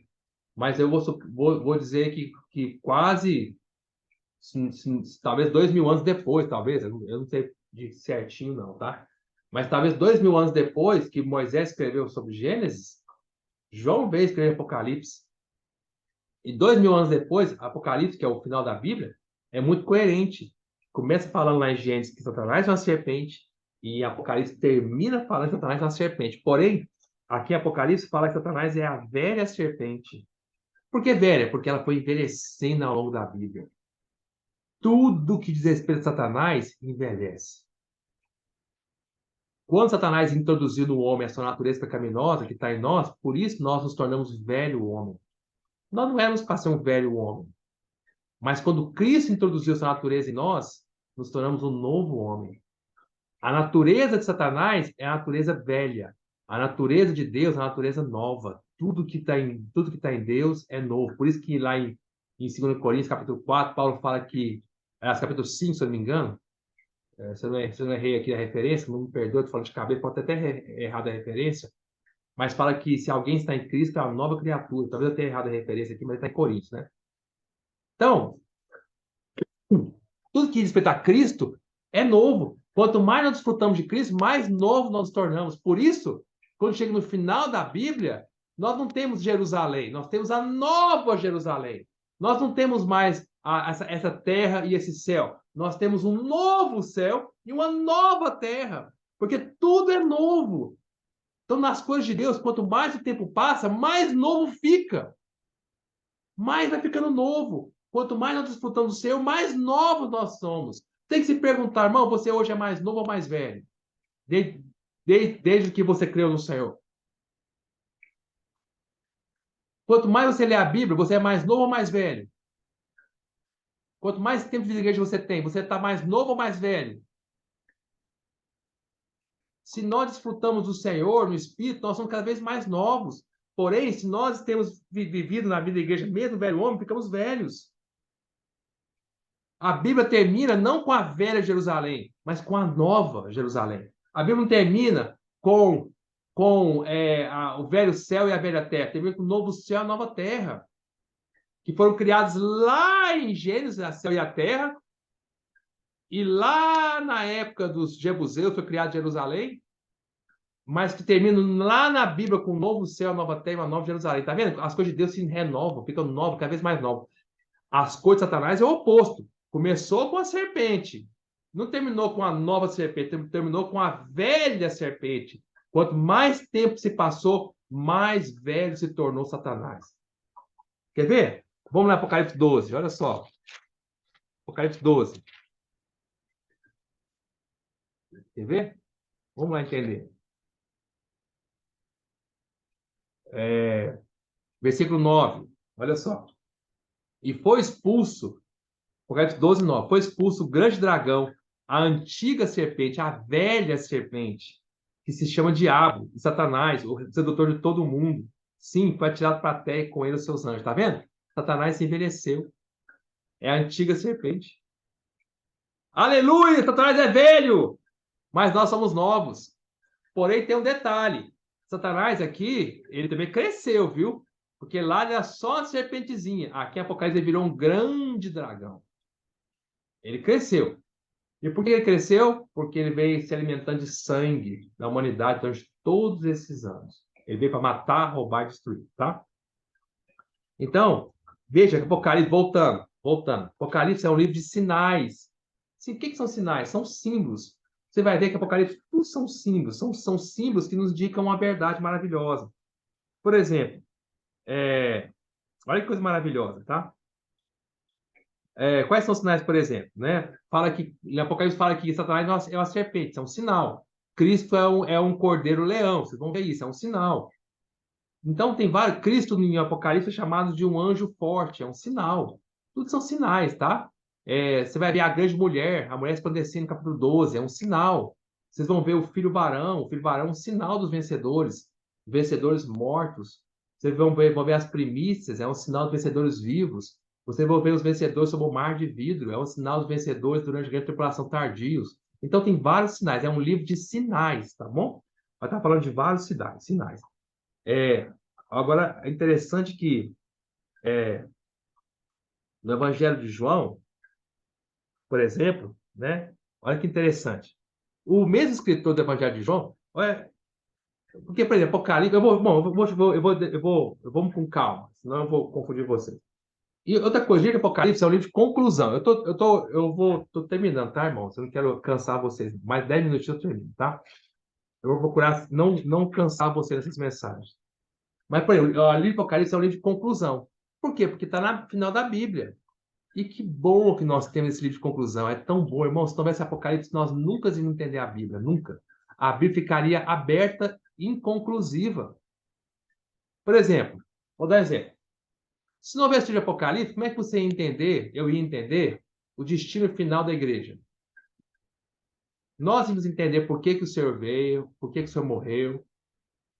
mas eu vou dizer que quase, talvez 2000 anos depois, talvez, eu não sei de certinho não, tá? Mas talvez 2000 anos depois que Moisés escreveu sobre Gênesis, João veio escrever Apocalipse. E 2000 anos depois, Apocalipse, que é o final da Bíblia, é muito coerente. Começa falando lá em Gênesis que Satanás é uma serpente, e Apocalipse termina falando que Satanás é uma serpente. Porém, aqui em Apocalipse fala que Satanás é a velha serpente. Por que velha? Porque ela foi envelhecendo ao longo da Bíblia. Tudo que diz respeito a Satanás envelhece. Quando Satanás introduziu no homem a sua natureza pecaminosa que está em nós, por isso nós nos tornamos velho homem. Nós não éramos para ser um velho homem. Mas quando Cristo introduziu sua natureza em nós, nos tornamos um novo homem. A natureza de Satanás é a natureza velha. A natureza de Deus é a natureza nova. Tudo que tá em Deus é novo. Por isso que lá em 2 Coríntios, capítulo 4, Paulo fala que, capítulo 5, se eu não me engano, se eu não errei aqui a referência, não me perdoe, estou falando de cabeça, pode até ter errado a referência, mas fala que se alguém está em Cristo, é uma nova criatura. Talvez eu tenha errado a referência aqui, mas está em Coríntios, né? Então, tudo que diz respeito a Cristo é novo. Quanto mais nós desfrutamos de Cristo, mais novo nós nos tornamos. Por isso, quando chega no final da Bíblia, nós não temos Jerusalém, nós temos a nova Jerusalém. Nós não temos mais essa terra e esse céu. Nós temos um novo céu e uma nova terra, porque tudo é novo. Então, nas coisas de Deus, quanto mais o tempo passa, mais novo fica. Mais vai ficando novo. Quanto mais nós desfrutamos do Senhor, mais novos nós somos. Tem que se perguntar, irmão, você hoje é mais novo ou mais velho? Desde que você creu no Senhor. Quanto mais você lê a Bíblia, você é mais novo ou mais velho? Quanto mais tempo de igreja você está mais novo ou mais velho? Se nós desfrutamos do Senhor no Espírito, nós somos cada vez mais novos. Porém, se nós temos vivido na vida da igreja, mesmo velho homem, ficamos velhos. A Bíblia termina não com a velha Jerusalém, mas com a nova Jerusalém. A Bíblia não termina com o velho céu e a velha terra. Termina com o novo céu e a nova terra, que foram criados lá em Gênesis, o céu e a terra, e lá na época dos Jebuseus foi criado Jerusalém, mas que terminam lá na Bíblia com um novo céu, uma nova terra, uma nova Jerusalém. Tá vendo? As coisas de Deus se renovam, ficam novas, cada vez mais novas. As coisas de Satanás é o oposto. Começou com a serpente, não terminou com a nova serpente, terminou com a velha serpente. Quanto mais tempo se passou, mais velho se tornou Satanás. Quer ver? Vamos lá, Apocalipse 12, olha só. Apocalipse 12. Quer ver? Vamos lá entender. Versículo 9. Olha só. E foi expulso Apocalipse 12, 9. Foi expulso o grande dragão, a antiga serpente, a velha serpente, que se chama Diabo, e Satanás, o sedutor de todo mundo. Sim, foi atirado para a terra e com ele os seus anjos. Tá vendo? Satanás se envelheceu. É a antiga serpente. Aleluia! Satanás é velho, mas nós somos novos. Porém, tem um detalhe. Satanás aqui, ele também cresceu, viu? Porque lá ele era só uma serpentezinha. Aqui em Apocalipse ele virou um grande dragão. Ele cresceu. E por que ele cresceu? Porque ele veio se alimentando de sangue da humanidade durante todos esses anos. Ele veio para matar, roubar e destruir, tá? Então, veja que Apocalipse, voltando. Apocalipse é um livro de sinais. Sim, o que são sinais? São símbolos. Você vai ver que Apocalipse tudo são símbolos. São símbolos que nos indicam uma verdade maravilhosa. Por exemplo, olha que coisa maravilhosa, tá? Quais são os sinais, por exemplo? Né? Fala que, em Apocalipse fala que Satanás é uma serpente, isso é um sinal. Cristo é um cordeiro-leão, vocês vão ver isso, é um sinal. Então, tem vários. Cristo em Apocalipse é chamado de um anjo forte, é um sinal. Tudo são sinais, tá? Você vai ver a grande mulher, a mulher resplandecendo no capítulo 12, é um sinal. Vocês vão ver o filho varão é um sinal dos vencedores mortos. Vocês vão ver as primícias, é um sinal dos vencedores vivos. Vocês vão ver os vencedores sob o mar de vidro, é um sinal dos vencedores durante a grande tribulação tardios. Então, tem vários sinais, é um livro de sinais, tá bom? Vai estar falando de vários sinais. Agora, é interessante que no Evangelho de João, por exemplo, né? Olha que interessante. O mesmo escritor do Evangelho de João, olha, porque, por exemplo, Apocalipse, vamos com calma, senão eu vou confundir você. E outra coisa, gente, Apocalipse é um livro de conclusão. Tô terminando, tá, irmão? Eu não quero cansar vocês. Mais 10 minutinhos eu termino, tá? Eu vou procurar não cansar vocês nessas mensagens. Mas, por exemplo, o livro de Apocalipse é um livro de conclusão. Por quê? Porque está no final da Bíblia. E que bom que nós temos esse livro de conclusão. É tão bom, irmão. Se não houvesse Apocalipse, nós nunca iríamos entender a Bíblia. Nunca. A Bíblia ficaria aberta, inconclusiva. Por exemplo, vou dar um exemplo. Se não houvesse livro de Apocalipse, como é que você ia entender, eu ia entender, o destino final da igreja? Nós íamos entender por que o Senhor veio, por que o Senhor morreu.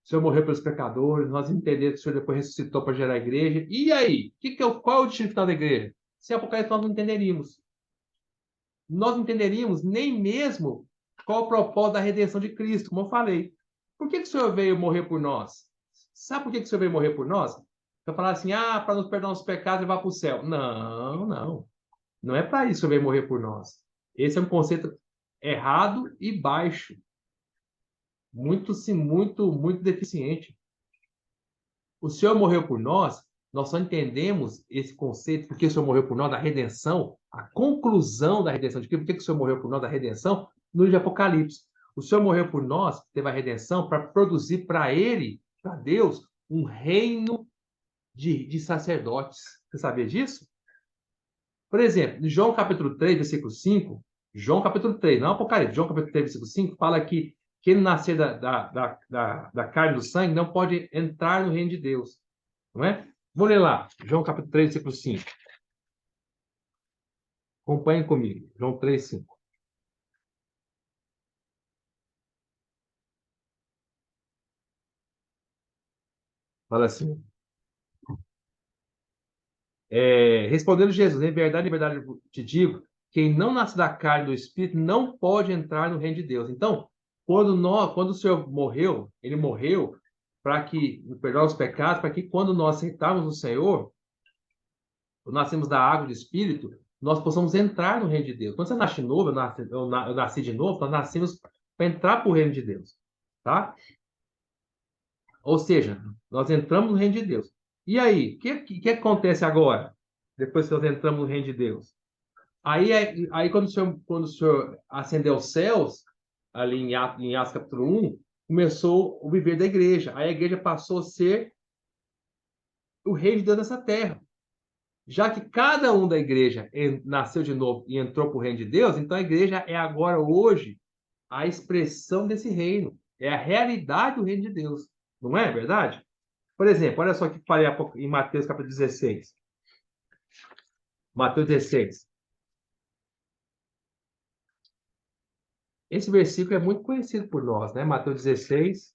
O Senhor morreu pelos pecadores, nós entendemos que o Senhor depois ressuscitou para gerar a igreja. E aí? Qual é o destino final da igreja? Sem Apocalipse nós não entenderíamos. Nós não entenderíamos nem mesmo qual o propósito da redenção de Cristo, como eu falei. Por que o Senhor veio morrer por nós? Sabe por que o Senhor veio morrer por nós? Para falar assim, para nos perdoar os pecados e levar para o céu. Não, não. Não é para isso que o Senhor veio morrer por nós. Esse é um conceito errado e baixo. Muito, sim, muito deficiente. O Senhor morreu por nós só entendemos esse conceito, porque o Senhor morreu por nós, da redenção, a conclusão da redenção de Cristo, porque o Senhor morreu por nós, da redenção, no livro de Apocalipse. O Senhor morreu por nós, teve a redenção, para produzir para Ele, para Deus, um reino de sacerdotes. Você sabia disso? Por exemplo, em João capítulo 3, versículo 5, João capítulo 3, não Apocalipse, João capítulo 3, versículo 5, fala que quem nascer da carne e do sangue não pode entrar no reino de Deus. Não é? Vou ler lá, João capítulo 3, versículo 5. Acompanhem comigo, João 3, 5. Fala assim. Respondendo Jesus, em verdade eu te digo, quem não nasce da carne e do Espírito não pode entrar no reino de Deus. Então, quando o Senhor morreu, ele morreu para que perdoar os pecados, para que quando nós aceitarmos o Senhor, nascemos da água e do Espírito, nós possamos entrar no reino de Deus. Quando você nasce novo, eu nasci de novo, nós nascemos para entrar para o reino de Deus, tá? Ou seja, nós entramos no reino de Deus. E aí, o que acontece agora? Depois que nós entramos no reino de Deus? Aí quando o Senhor ascendeu aos céus, ali em Atos capítulo 1, começou o viver da igreja. Aí a igreja passou a ser o reino de Deus nessa terra. Já que cada um da igreja nasceu de novo e entrou para o reino de Deus, então a igreja é agora, hoje, a expressão desse reino. É a realidade do reino de Deus. Não é verdade? Por exemplo, olha só o que falei em Mateus capítulo 16. Mateus 16. Esse versículo é muito conhecido por nós, né? Mateus 16,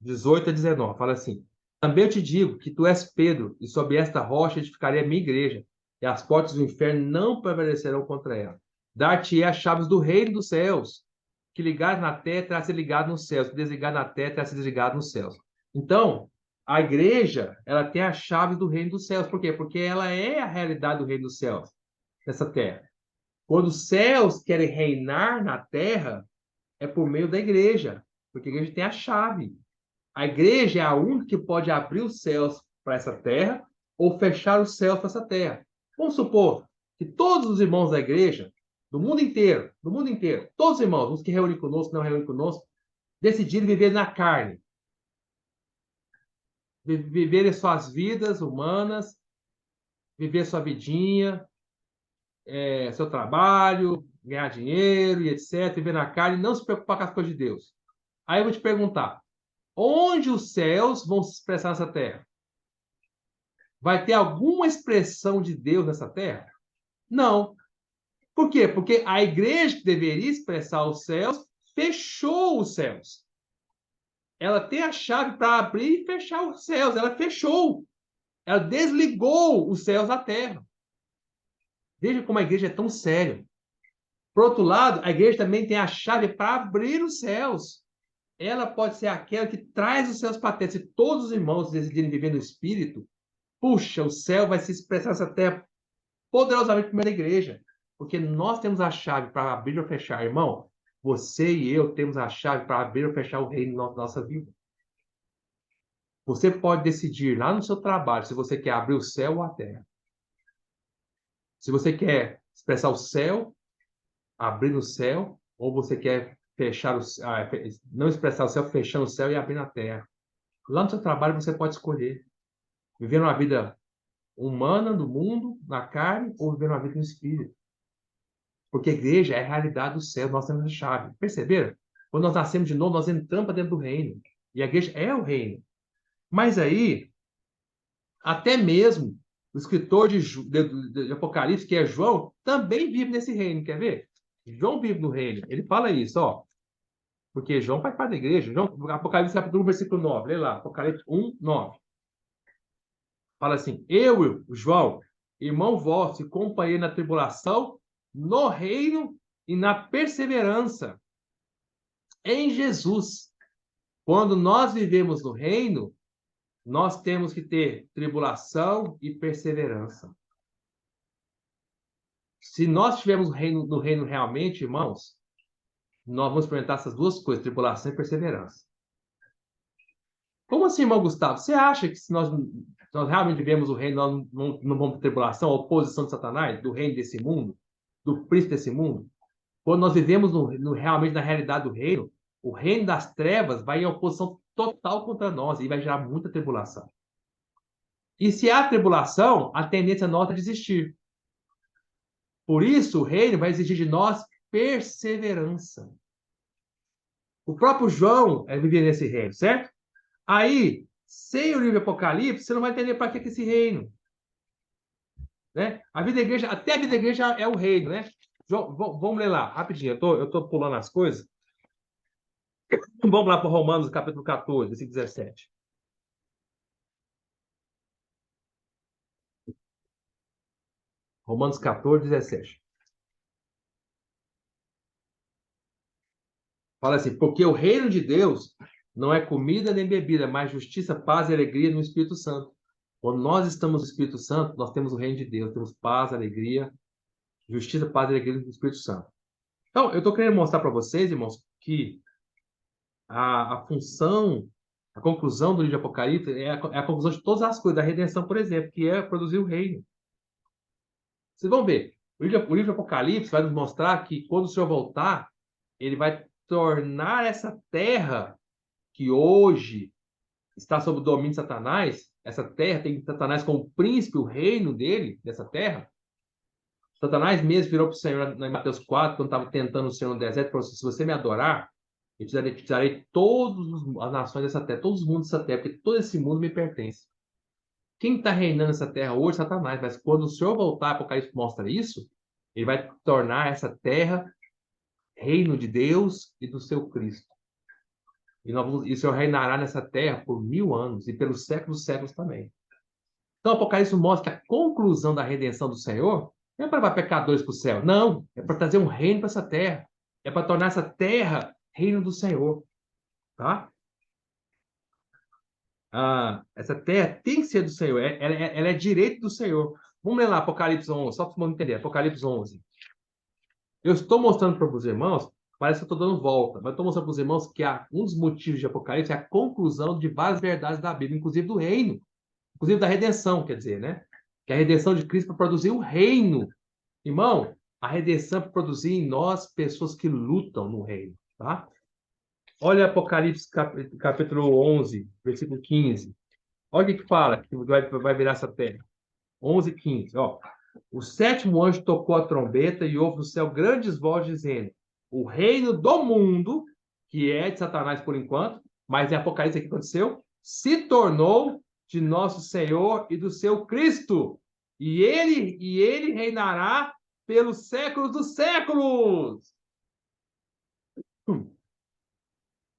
18 a 19. Fala assim: Também eu te digo que tu és Pedro, e sobre esta rocha edificarei a minha igreja, e as portas do inferno não prevalecerão contra ela. Dar-te-ei as chaves do reino dos céus, que ligado na terra terá sido ligado nos céus, que desligado na terra terá sido desligado nos céus. Então, a igreja, ela tem a chave do reino dos céus. Por quê? Porque ela é a realidade do reino dos céus, nessa terra. Quando os céus querem reinar na terra, é por meio da igreja, porque a igreja tem a chave. A igreja é a única que pode abrir os céus para essa terra ou fechar os céus para essa terra. Vamos supor que todos os irmãos da igreja, do mundo inteiro, todos os irmãos, os que reúnem conosco, não reúnem conosco, decidirem viver na carne, viverem suas vidas humanas, viver sua vidinha, seu trabalho, ganhar dinheiro e etc., viver na carne, não se preocupar com as coisas de Deus. Aí eu vou te perguntar, onde os céus vão se expressar nessa terra? Vai ter alguma expressão de Deus nessa terra? Não. Por quê? Porque a igreja que deveria expressar os céus fechou os céus. Ela tem a chave para abrir e fechar os céus. Ela fechou. Ela desligou os céus da terra. Veja como a igreja é tão séria. Por outro lado, a igreja também tem a chave para abrir os céus. Ela pode ser aquela que traz os céus para a terra. Se todos os irmãos decidirem viver no Espírito, puxa, o céu vai se expressar nessa terra poderosamente por meio da igreja. Porque nós temos a chave para abrir ou fechar, irmão. Você e eu temos a chave para abrir ou fechar o reino da nossa vida. Você pode decidir lá no seu trabalho se você quer abrir o céu ou a terra. Se você quer expressar o céu, abrir o céu, ou você quer fechar não expressar o céu, fechando o céu e abrir a terra. Lá no seu trabalho você pode escolher viver uma vida humana do mundo, na carne, ou viver uma vida no espírito. Porque a igreja é a realidade do céu, nós temos a chave. Perceberam? Quando nós nascemos de novo, nós entramos para dentro do reino. E a igreja é o reino. Mas aí, até mesmo o escritor de Apocalipse, que é João, também vive nesse reino. Quer ver? João vive no reino. Ele fala isso, ó. Porque João faz parte da igreja. Apocalipse capítulo 1, versículo 9. Lê lá. Apocalipse 1, 9. Fala assim: Eu, João, irmão vosso e companheiro na tribulação, no reino e na perseverança em Jesus. Quando nós vivemos no reino, nós temos que ter tribulação e perseverança. Se nós estivermos no reino realmente, irmãos, nós vamos experimentar essas duas coisas, tribulação e perseverança. Como assim, irmão Gustavo? Você acha que se nós realmente vivemos o reino, nós não vamos ter tribulação, oposição de Satanás, do reino desse mundo, do príncipe desse mundo? Quando nós vivemos realmente na realidade do reino, o reino das trevas vai em oposição total contra nós e vai gerar muita tribulação. E se há tribulação, a tendência nossa é desistir. Por isso, o reino vai exigir de nós perseverança. O próprio João é viver nesse reino, certo? Aí, sem o livro de Apocalipse, você não vai entender para que esse reino. Né? A vida da igreja, até a vida da igreja é o reino, né? Vamos ler lá, rapidinho. Eu tô pulando as coisas. Vamos lá para Romanos, capítulo 14, versículo 17. Romanos 14, 17. Fala assim, porque o reino de Deus não é comida nem bebida, mas justiça, paz e alegria no Espírito Santo. Quando nós estamos no Espírito Santo, nós temos o reino de Deus, temos paz, alegria, justiça, paz e alegria no Espírito Santo. Então, eu estou querendo mostrar para vocês, irmãos, que a função, a conclusão do livro de Apocalipse é a conclusão de todas as coisas, da redenção, por exemplo, que é produzir o reino. Vocês vão ver, o livro de Apocalipse vai nos mostrar que quando o Senhor voltar, ele vai tornar essa terra que hoje está sob o domínio de Satanás, essa terra tem Satanás como príncipe, o reino dele, dessa terra. Satanás mesmo virou para o Senhor em Mateus 4, quando estava tentando o Senhor no deserto, falou assim, se você me adorar, eu te darei todas as nações dessa terra, todos os mundos dessa terra, porque todo esse mundo me pertence. quem está reinando nessa terra hoje é Satanás, mas quando o Senhor voltar, Apocalipse mostra isso, ele vai tornar essa terra reino de Deus e do seu Cristo. E o Senhor reinará nessa terra por 1000 anos e pelos séculos dos séculos também. Então, o Apocalipse mostra que a conclusão da redenção do Senhor não é para levar pecadores para o céu. Não, é para trazer um reino para essa terra. É para tornar essa terra reino do Senhor. Tá? Essa terra tem que ser do Senhor. Ela é direito do Senhor. Vamos ler lá Apocalipse 11, só para vocês entenderem. Apocalipse 11. Eu estou mostrando para os irmãos, parece que eu estou dando volta, mas estou mostrando para os irmãos que um dos motivos de Apocalipse é a conclusão de várias verdades da Bíblia, inclusive do reino, inclusive da redenção, quer dizer, né? Que é a redenção de Cristo para produzir um reino. Irmão, a redenção é para produzir em nós pessoas que lutam no reino, tá? Olha Apocalipse capítulo 11, versículo 15. Olha o que fala, que vai virar essa terra. 11, 15, ó. O sétimo anjo tocou a trombeta e houve no céu grandes vozes dizendo: o reino do mundo, que é de Satanás por enquanto, mas em Apocalipse o que aconteceu? Se tornou de nosso Senhor e do seu Cristo. E ele reinará pelos séculos dos séculos.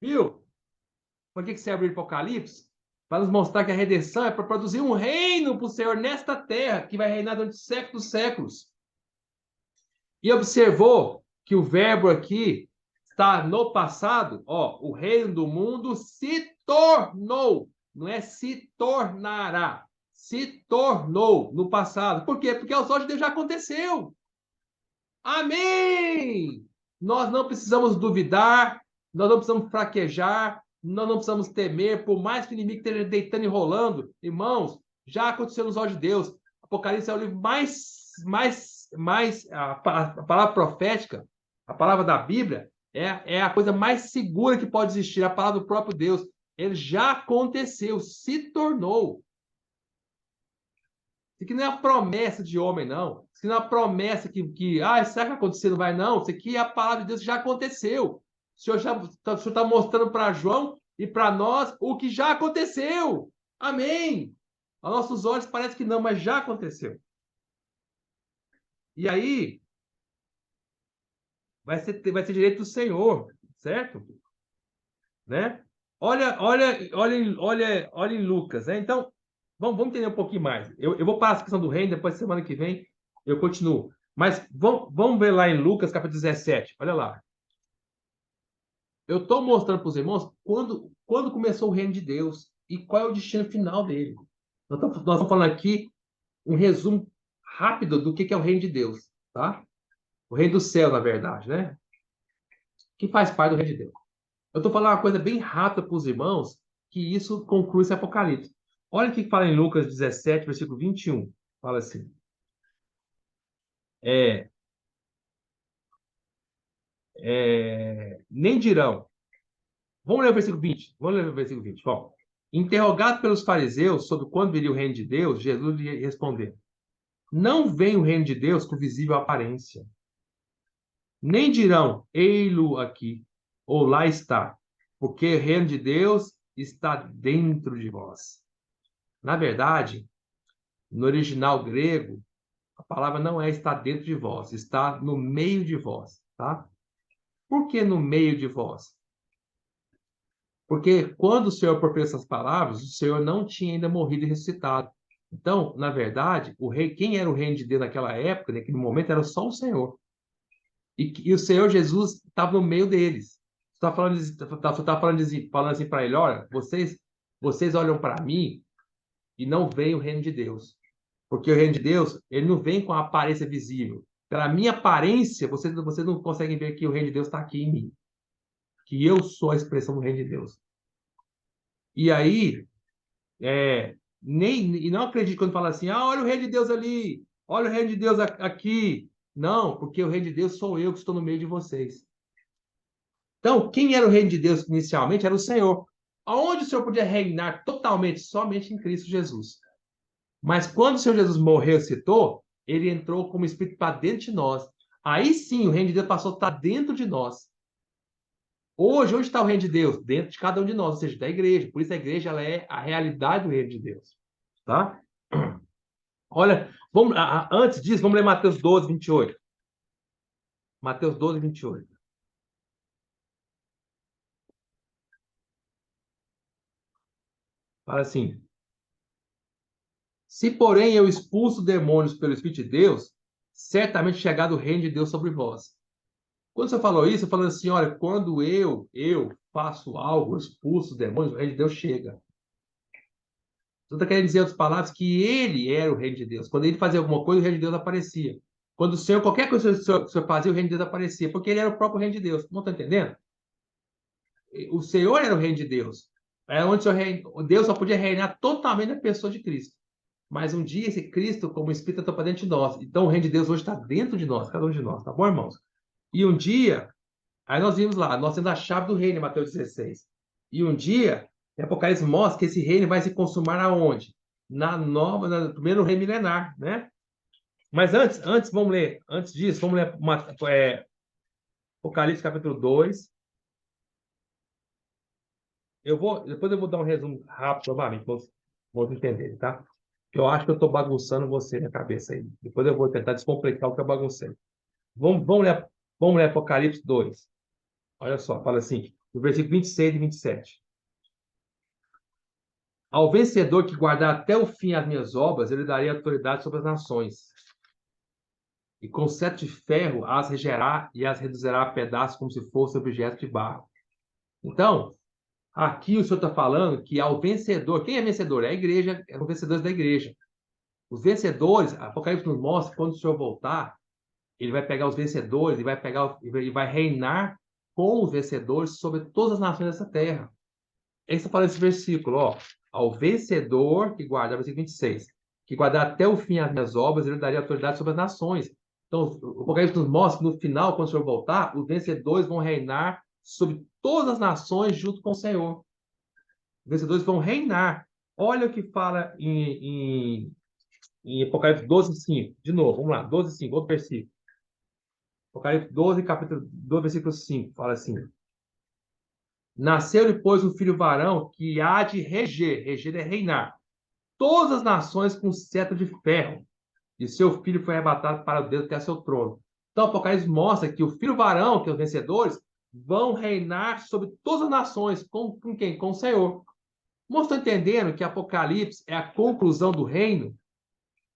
Viu? Por que você abriu o Apocalipse? Para nos mostrar que a redenção é para produzir um reino para o Senhor nesta terra, que vai reinar durante séculos dos séculos. E observou que o verbo aqui está no passado, ó, o reino do mundo se tornou, não é se tornará, se tornou no passado. Por quê? Porque aos olhos de Deus já aconteceu. Amém! Nós não precisamos duvidar, nós não precisamos fraquejar, nós não precisamos temer, por mais que o inimigo esteja deitando e rolando, irmãos, já aconteceu nos olhos de Deus. Apocalipse é o livro a palavra profética, a palavra da Bíblia, é a coisa mais segura que pode existir, a palavra do próprio Deus. Ele já aconteceu, se tornou. Isso aqui não é uma promessa de homem, não. Isso aqui não é uma promessa será que vai acontecer? Não vai, não. Isso aqui é a palavra de Deus que já aconteceu. O Senhor está mostrando para João e para nós o que já aconteceu. Amém. Aos nossos olhos parece que não, mas já aconteceu. E aí, vai ser direito do Senhor, certo? Né? Olha em Lucas, né? Então, vamos entender um pouquinho mais. Eu vou passar a questão do reino, depois semana que vem eu continuo. Mas vamos ver lá em Lucas, capítulo 17. Olha lá. Eu estou mostrando para os irmãos quando começou o reino de Deus e qual é o destino final dele. Nós estamos falando aqui um resumo rápido do que é o reino de Deus, tá? O reino do céu, na verdade, né? Que faz parte do reino de Deus. Eu estou falando uma coisa bem rápida para os irmãos, que isso conclui esse Apocalipse. Olha o que fala em Lucas 17, versículo 21. Fala assim. Nem dirão. Vamos ler o versículo 20. Vamos ler o versículo 20. Bom, interrogado pelos fariseus sobre quando viria o reino de Deus, Jesus lhe respondeu: não vem o reino de Deus com visível aparência. Nem dirão, ei-lo aqui, ou lá está, porque o reino de Deus está dentro de vós. Na verdade, no original grego, a palavra não está dentro de vós, está no meio de vós, tá? Por que no meio de vós? Porque quando o Senhor proferiu essas palavras, o Senhor não tinha ainda morrido e ressuscitado. Então, na verdade, quem era o reino de Deus naquela época, naquele momento, era só o Senhor. E o Senhor Jesus estava no meio deles. Você está falando assim para ele: olha, vocês olham para mim e não veem o reino de Deus. Porque o reino de Deus, ele não vem com a aparência visível. Pela minha aparência, vocês não conseguem ver que o reino de Deus está aqui em mim. Que eu sou a expressão do reino de Deus. E aí, e não acredite quando fala assim: olha o reino de Deus ali, olha o reino de Deus aqui. Não, porque o reino de Deus sou eu que estou no meio de vocês. Então, quem era o reino de Deus inicialmente era o Senhor. Aonde o Senhor podia reinar totalmente? Somente em Cristo Jesus. Mas quando o Senhor Jesus morreu e ressuscitou, ele entrou como Espírito para dentro de nós. Aí sim, o reino de Deus passou a estar dentro de nós. Hoje, onde está o reino de Deus? Dentro de cada um de nós, ou seja, da igreja. Por isso a igreja ela é a realidade do reino de Deus. Tá? Olha, vamos, antes disso, vamos ler Mateus 12, 28. Mateus 12, 28. Fala assim: se, porém, eu expulso demônios pelo Espírito de Deus, certamente chegado o reino de Deus sobre vós. Quando você falou isso, eu falando assim, olha, quando eu faço algo, eu expulso demônios, o reino de Deus chega. Você está querendo dizer, em outras palavras, que ele era o reino de Deus. Quando ele fazia alguma coisa, o reino de Deus aparecia. Quando o Senhor, qualquer coisa que o Senhor fazia, o reino de Deus aparecia, porque ele era o próprio reino de Deus. Não está entendendo? O Senhor era o reino de Deus. É onde o Deus só podia reinar totalmente na pessoa de Cristo. Mas um dia esse Cristo, como Espírito, está para dentro de nós. Então o reino de Deus hoje está dentro de nós, cada um de nós, tá bom, irmãos? E um dia, aí nós vimos lá, nós temos a chave do reino, em Mateus 16. E um dia, o Apocalipse mostra que esse reino vai se consumar aonde? No primeiro reino milenar, né? Mas antes, vamos ler, antes disso, vamos ler Apocalipse capítulo 2. Depois eu vou dar um resumo rápido novamente, para vocês entenderem, tá? Eu acho que eu estou bagunçando você na cabeça aí. Depois eu vou tentar descomplicar o que eu baguncei. Vamos ler Apocalipse 2. Olha só, fala assim, no versículo 26 e 27. Ao vencedor que guardar até o fim as minhas obras, ele daria autoridade sobre as nações. E com cetro de ferro as regerá e as reduzirá a pedaços como se fosse objeto de barro. Então, aqui o senhor está falando que ao vencedor, quem é vencedor? É a igreja, é os vencedores da igreja. Os vencedores, Apocalipse nos mostra, quando o senhor voltar, ele vai pegar os vencedores e vai reinar com os vencedores sobre todas as nações dessa terra. É isso que fala esse versículo, ó. Ao vencedor que guarda, versículo 26, que guardar até o fim as minhas obras, ele daria autoridade sobre as nações. Então, o Apocalipse nos mostra que no final, quando o Senhor voltar, os vencedores vão reinar sobre todas as nações junto com o Senhor. Os vencedores vão reinar. Olha o que fala em Apocalipse 12, 5. De novo, vamos lá, 12, 5, outro versículo. Apocalipse 12, capítulo 12, versículo 5, fala assim: nasceu depois um filho varão que há de reger é reinar, todas as nações com cetro de ferro, e seu filho foi arrebatado para o Deus que é seu trono. Então, o Apocalipse mostra que o filho varão, que é os vencedores, vão reinar sobre todas as nações. Com quem? Com o Senhor. Não estou entendendo que Apocalipse é a conclusão do reino.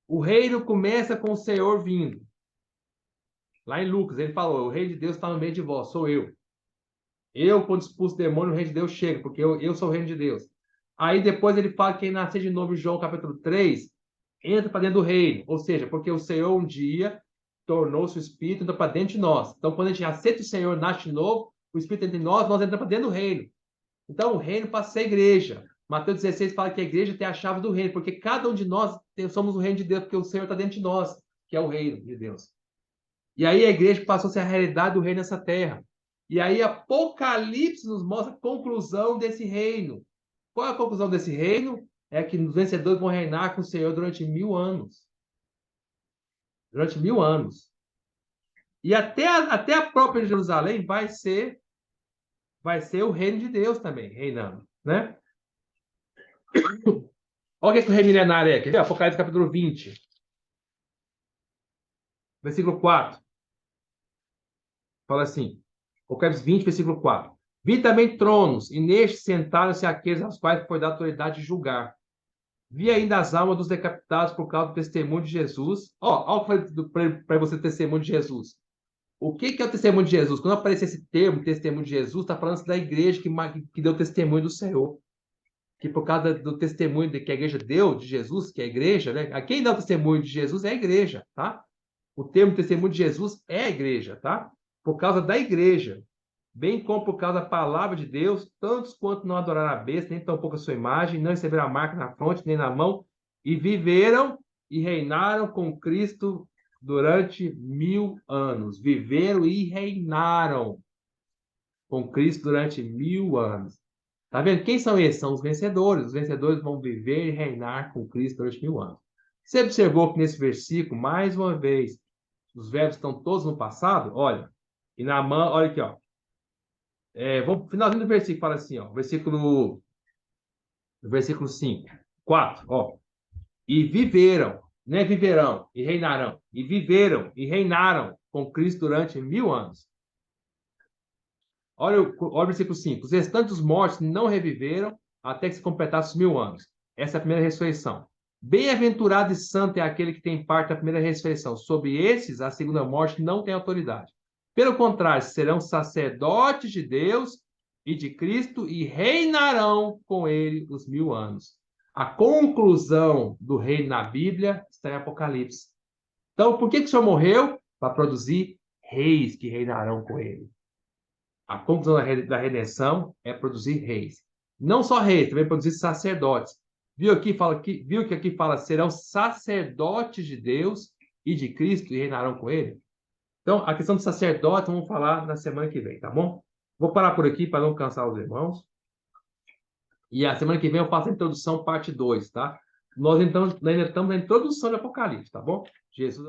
O reino começa com o Senhor vindo. Lá em Lucas, ele falou: o reino de Deus está no meio de vós, sou eu. Eu, quando expulso o demônio, o reino de Deus chega, porque eu sou o reino de Deus. Aí depois ele fala que quem nascer de novo, em João capítulo 3, entra para dentro do reino. Ou seja, porque o Senhor um dia tornou-se o Espírito, entra para dentro de nós. Então, quando a gente aceita o Senhor, nasce de novo, o Espírito entra em nós, nós entramos para dentro do reino. Então, o reino passa a ser a igreja. Mateus 16 fala que a igreja tem a chave do reino, porque cada um de nós somos o reino de Deus, porque o Senhor está dentro de nós, que é o reino de Deus. E aí a igreja passou a ser a realidade do reino nessa terra. E aí Apocalipse nos mostra a conclusão desse reino. Qual é a conclusão desse reino? É que os vencedores vão reinar com o Senhor durante 1000 anos. Durante 1000 anos. E até a própria Jerusalém vai ser o reino de Deus também, reinando, né? Olha o que o reino milenário é. Quer ver? Apocalipse capítulo 20, versículo 4. Fala assim, Apocalipse 20, versículo 4. Vi também tronos, e nestes sentaram-se aqueles aos quais foi dada autoridade de julgar. Vi ainda as almas dos decapitados por causa do testemunho de Jesus. Ó, para você testemunho de Jesus. O que é o testemunho de Jesus? Quando aparecer esse termo, testemunho de Jesus, está falando da igreja que deu testemunho do Senhor. Que por causa do testemunho que a igreja deu de Jesus, que é a igreja, né? Quem dá o testemunho de Jesus é a igreja, tá? O termo testemunho de Jesus é a igreja, tá? Por causa da igreja, bem como por causa da palavra de Deus, tantos quanto não adoraram a besta, nem tampouco a sua imagem, não receberam a marca na fronte, nem na mão, e viveram e reinaram com Cristo durante 1000 anos. Viveram e reinaram com Cristo durante 1000 anos. Tá vendo? Quem são esses? São os vencedores. Os vencedores vão viver e reinar com Cristo durante 1000 anos. Você observou que nesse versículo, mais uma vez, os verbos estão todos no passado? Olha, e na mão, olha aqui, ó. Vamos, finalzinho do versículo, fala assim, ó. Versículo 5, 4, ó. E viveram. né, viverão e reinarão, e viveram e reinaram com Cristo durante 1000 anos. Olha o versículo 5. Os restantes dos mortos não reviveram até que se completasse os 1000 anos. Essa é a primeira ressurreição. Bem-aventurado e santo é aquele que tem parte da primeira ressurreição. Sobre esses, a segunda morte não tem autoridade. Pelo contrário, serão sacerdotes de Deus e de Cristo e reinarão com ele os 1000 anos. A conclusão do reino na Bíblia está em Apocalipse. Então, por que o Senhor morreu? Para produzir reis que reinarão com ele. A conclusão da redenção é produzir reis. Não só reis, também produzir sacerdotes. Viu que aqui fala serão sacerdotes de Deus e de Cristo e reinarão com ele? Então, a questão do sacerdote vamos falar na semana que vem, tá bom? Vou parar por aqui para não cansar os irmãos. E a semana que vem eu faço a introdução, parte 2, tá? Nós então ainda estamos na introdução do Apocalipse, tá bom? Jesus.